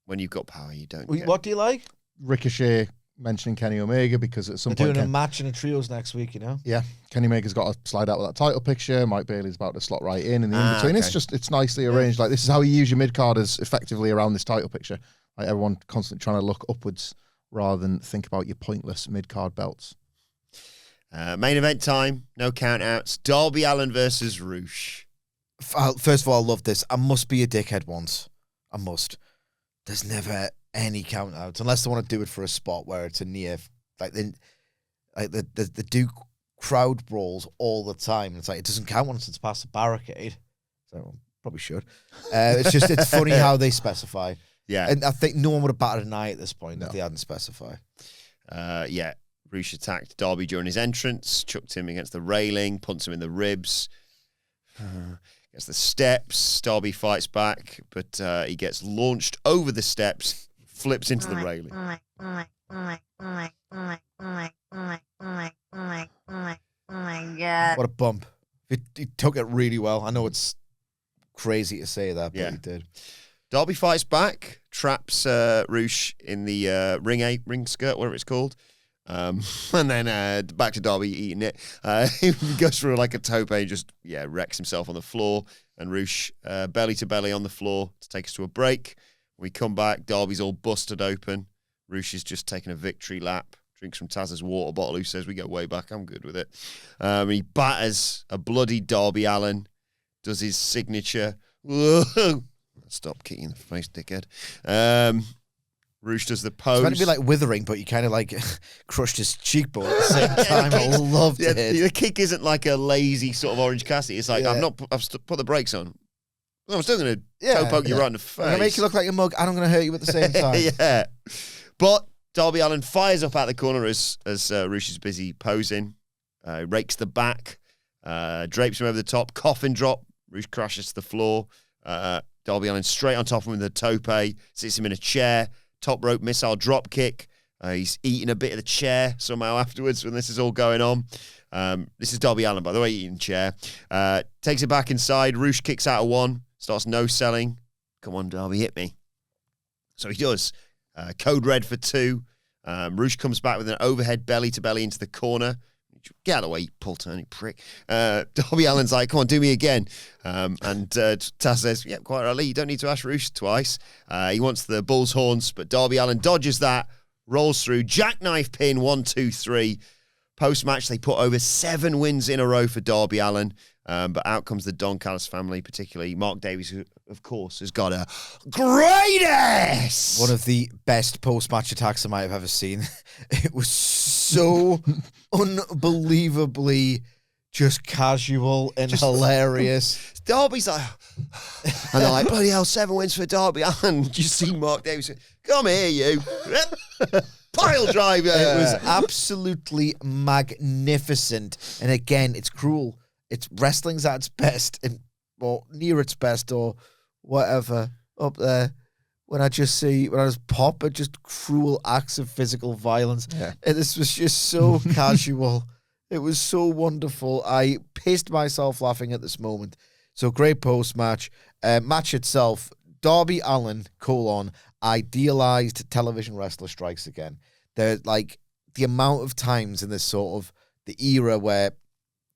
When you've got power, you don't. What do you like? Ricochet mentioning Kenny Omega because at some They're point doing a match in the trios next week, you know? Yeah, Kenny Omega's got to slide out with that title picture. Mike Bailey's about to slot right in the in-between. Okay. It's nicely arranged. Like, this is how you use your mid-carders effectively around this title picture. Like, everyone constantly trying to look upwards rather than think about your pointless mid-card belts. Main event time, no count-outs. Darby Allin versus Roosh. First of all, I love this. I must be a dickhead once. I must. There's never any count-outs unless they want to do it for a spot where it's a near... Like they do crowd brawls all the time. It's like, it doesn't count once it's past the barricade. So probably should. It's funny how they specify. Yeah. And I think no one would have batted an eye at this point if they hadn't specified. Yeah. Roosh attacked Darby during his entrance, chucked him against the railing, punts him in the ribs. Gets the steps. Darby fights back, but he gets launched over the steps, flips into the railing. Oh my God. What a bump. He took it really well. I know it's crazy to say that, but Yeah. he did. Darby fights back, traps Roosh in the ring skirt, whatever it's called. And then back to Darby eating it. He goes for like a tope and just, wrecks himself on the floor. And Roosh belly to belly on the floor to take us to a break. We come back, Darby's all busted open. Roosh is just taking a victory lap. Drinks from Taz's water bottle, who says we go way back. I'm good with it. He batters a bloody Darby Allin. Does his signature. Whoa. Stop kicking in the face, dickhead. Roosh does the pose. It's meant to be like withering, but you kind of like crushed his cheekbone at the same time. I loved it. The kick isn't like a lazy sort of Orange Cassidy. It's like, I've put the brakes on. I'm still going to toe poke you right in the face. I'm going to make you look like a mug, and I'm going to hurt you at the same time. Yeah. But Darby Allin fires up out the corner as Roosh is busy posing. Rakes the back. Drapes him over the top. Coffin drop. Roosh crashes to the floor. Darby Allin straight on top of him with a tope. Sits him in a chair. Top rope missile drop kick. He's eating a bit of the chair somehow afterwards when this is all going on. This is Darby Allin, by the way, eating chair. Takes it back inside. Roosh kicks out of one. Starts no-selling. Come on, Darby, hit me. So he does. Code red for 2. Roosh comes back with an overhead belly-to-belly into the corner. Get out of the way, you pull-turning prick. Darby Allin's like, come on, do me again. And Taz says, yeah, quite rightly, you don't need to ask Roosh twice. He wants the bull's horns, but Darby Allin dodges that, rolls through, jackknife pin, 1, 2, 3. Post-match, they put over 7 wins in a row for Darby Allin. But out comes the Don Callis family, particularly Mark Davies, who, of course, has got a greatest. One of the best post-match attacks I might have ever seen. It was so unbelievably just casual and hilarious. Darby's like, and they're like, bloody hell, 7 wins for Darby Allin. You see Mark Davies, come here, you. Pile driver. It was absolutely magnificent. And again, it's cruel. It's wrestling's at its best, or near its best, or whatever up there. When I just pop at just cruel acts of physical violence. Yeah. And this was just so casual It was so wonderful. I pissed myself laughing at this moment. So great post-match. Match itself, Darby Allin, idealized television wrestler strikes again. They're like the amount of times in this sort of the era where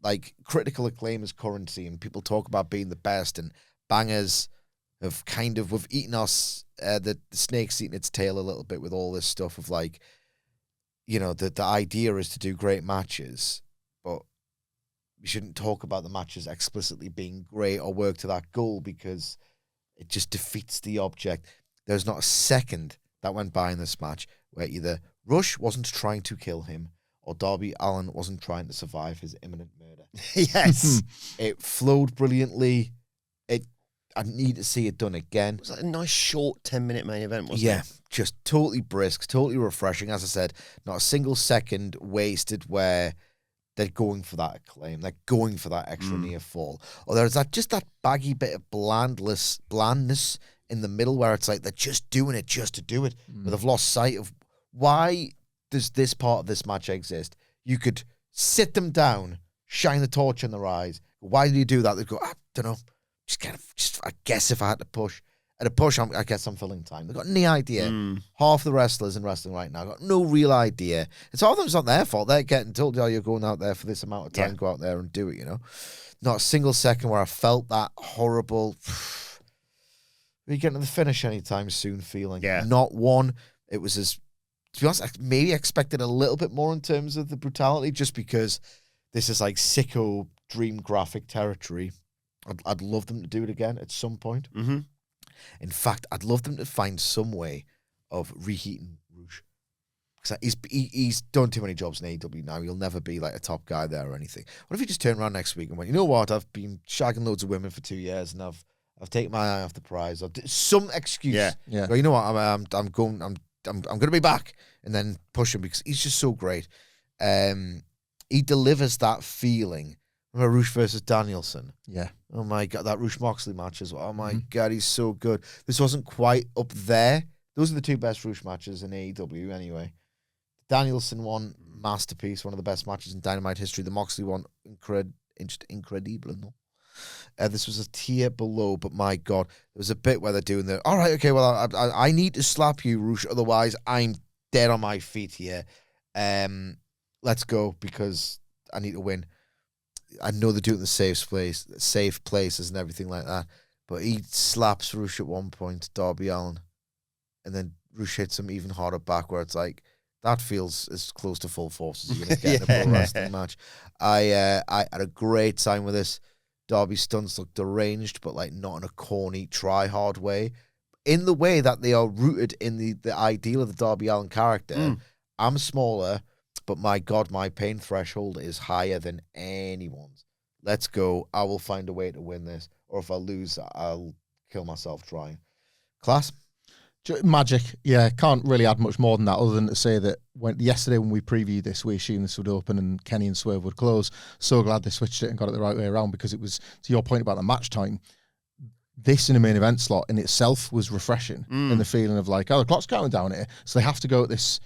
like critical acclaim is currency and people talk about being the best and bangers have kind of, we've eaten us, the snake's eaten its tail a little bit with all this stuff of like, you know, the idea is to do great matches, but we shouldn't talk about the matches explicitly being great or work to that goal because it just defeats the object. There's not a second that went by in this match where either Rush wasn't trying to kill him or Darby Allin wasn't trying to survive his imminent murder. Yes. It flowed brilliantly. I need to see it done again. It was like a nice short 10-minute main event, wasn't it? Yeah, just totally brisk, totally refreshing. As I said, not a single second wasted where they're going for that acclaim. They're going for that extra near fall. Or there's that baggy bit of blandness in the middle where it's like they're just doing it just to do it. But they've lost sight of why does this part of this match exist. You could sit them down, shine the torch in their eyes. Why do you do that? They go, I don't know. I guess if I had to push. At a push, I guess I'm filling time. They've got any idea. Half the wrestlers in wrestling right now got no real idea. It's all of them, it's not their fault. They're getting told, oh, you're going out there for this amount of time, go out there and do it, you know? Not a single second where I felt that horrible, we getting to the finish anytime soon feeling. Yeah. Not one. It was as, to be honest, I maybe expected a little bit more in terms of the brutality just because this is like sicko dream graphic territory. I'd love them to do it again at some point. Mm-hmm. In fact, I'd love them to find some way of reheating Rush. Because he's done too many jobs in AEW now. He'll never be like a top guy there or anything. What if he just turned around next week and went, you know what? I've been shagging loads of women for 2 years and I've taken my eye off the prize. Some excuse. Yeah. Go, you know what? I'm going to be back, and then push him because he's just so great. He delivers that feeling. Remember Rush versus Danielson? Yeah. Oh my God, that Rush Moxley match as well. Oh my God, he's so good. This wasn't quite up there. Those are the two best Rush matches in AEW anyway. The Danielson one, masterpiece, one of the best matches in Dynamite history. The Moxley one, incredible. No? This was a tier below, but my God, there was a bit where they're doing the, all right, okay, well, I need to slap you, Rush, otherwise I'm dead on my feet here. Let's go because I need to win. I know they're doing the safe places and everything like that, but he slaps Rush at one point, Darby Allin, and then Rush hits him even harder back where it's like, that feels as close to full force as you're going to get in a pro wrestling match. I had a great time with this. Darby's stunts look deranged, but like not in a corny, try-hard way. In the way that they are rooted in the ideal of the Darby Allin character. I'm smaller, but my God, my pain threshold is higher than anyone's. Let's go. I will find a way to win this. Or if I lose, I'll kill myself trying. Class? Magic. Yeah, can't really add much more than that other than to say that yesterday when we previewed this, we assumed this would open and Kenny and Swerve would close. So glad they switched it and got it the right way around because it was, to your point about the match time, this in a main event slot in itself was refreshing and the feeling of like, oh, the clock's counting down here. So they have to go at this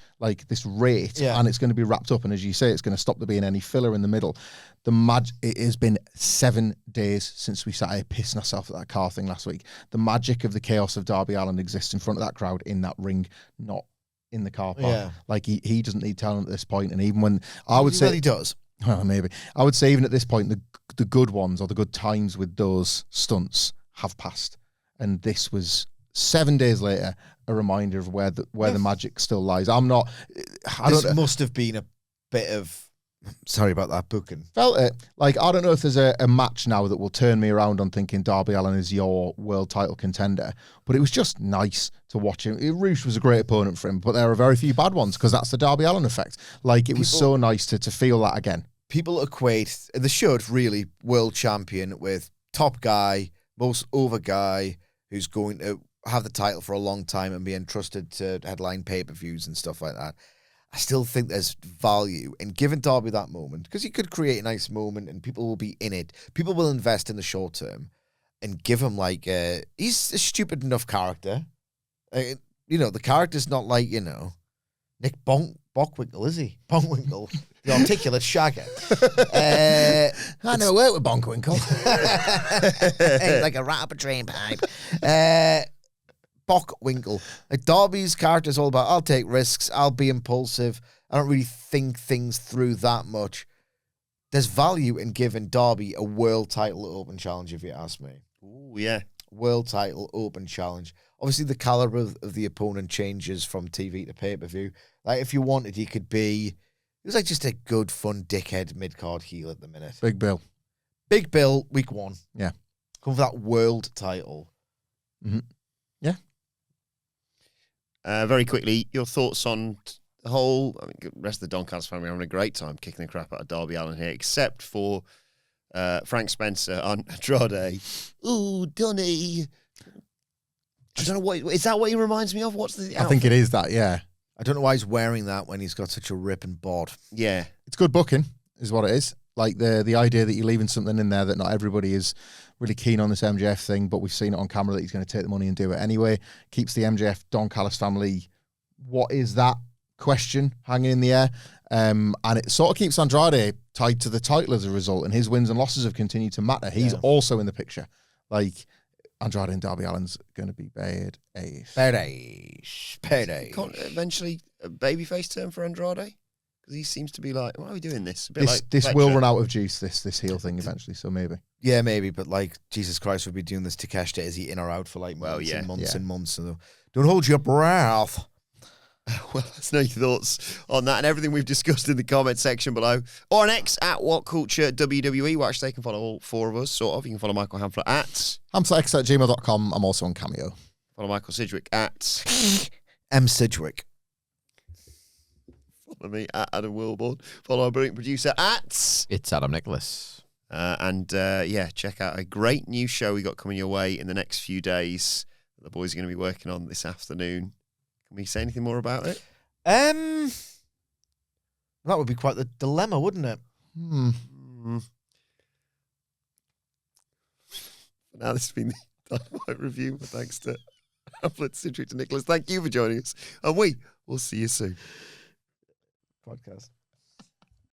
rate and it's going to be wrapped up. And as you say, it's going to stop there being any filler in the middle. It has been 7 days since we sat here pissing ourselves at that car thing last week. The magic of the chaos of Darby Allin exists in front of that crowd in that ring, not in the car park. Yeah. Like he doesn't need talent at this point. And even when I would say he does. Well, maybe. I would say even at this point, the good ones or the good times with those stunts have passed, and this was 7 days later a reminder of where the magic still lies. This must have been a bit of, sorry about that booking. Felt it. Like, I don't know if there's a match now that will turn me around on thinking Darby Allin is your world title contender, but it was just nice to watch him. Rush was a great opponent for him, but there are very few bad ones because that's the Darby Allin effect. Like, it was so nice to feel that again. People equate, they should really, world champion with top guy, most over guy who's going to have the title for a long time and be entrusted to headline pay-per-views and stuff like that. I still think there's value in giving Darby that moment because he could create a nice moment and people will be in it. People will invest in the short term and give him he's a stupid enough character. The character's not like, Nick Bockwinkel, is he? Bockwinkel. The articulate shagger. I never worked with Bonkowinkle. Like a rat up a drain pipe. Bockwinkle. Like Darby's character is all about, I'll take risks, I'll be impulsive, I don't really think things through that much. There's value in giving Darby a world title open challenge, if you ask me. Ooh, yeah. World title open challenge. Obviously, the caliber of the opponent changes from TV to pay-per-view. Like, if you wanted, he could be... He was like just a good, fun, dickhead mid-card heel at the minute. Big Bill. Big Bill, week 1. Yeah. Come for that world title. Mm-hmm. Yeah. Very quickly, your thoughts on the whole... I mean, the rest of the Don Callis family are having a great time kicking the crap out of Darby Allin here, except for Frank Spencer on Andrade. Ooh, Donny. I don't know what... Is that what he reminds me of? What's the... I think it is that, yeah. I don't know why he's wearing that when he's got such a ripping bod. Yeah. It's good booking, is what it is. Like the idea that you're leaving something in there that not everybody is really keen on this MJF thing, but we've seen it on camera that he's going to take the money and do it anyway. Keeps the MJF Don Callis family, what is that question hanging in the air? And it sort of keeps Andrade tied to the title as a result, and his wins and losses have continued to matter. He's also in the picture. Like, Andrade and Darby Allin's going to be bad ace. Can't eventually a babyface turn for Andrade? Because he seems to be like, why are we doing this? A bit like This Fletcher. will run out of juice, this heel thing eventually, so maybe. Yeah, maybe, but like, Jesus Christ, would be doing this Takeshita. Is he in or out for like months and months and months? So don't hold your breath. Well, let's know your thoughts on that and everything we've discussed in the comment section below. Or on X at WhatCulture WWE. Watch, they can follow all 4 of us, sort of. You can follow Michael Hamflett at Hamflex@gmail.com. I'm also on Cameo. Follow Michael Sidgwick at M. Sidgwick. Follow me at Adam Wilbourn. Follow our brilliant producer at It's Adam Nicholas. Check out a great new show we got coming your way in the next few days. The boys are going to be working on this afternoon. Can we say anything more about it? That would be quite the dilemma, wouldn't it? Now this has been the Dynamite review. Thanks to Hamflett, Sidgwick, and Nicholas. Thank you for joining us, and we will see you soon. Podcast.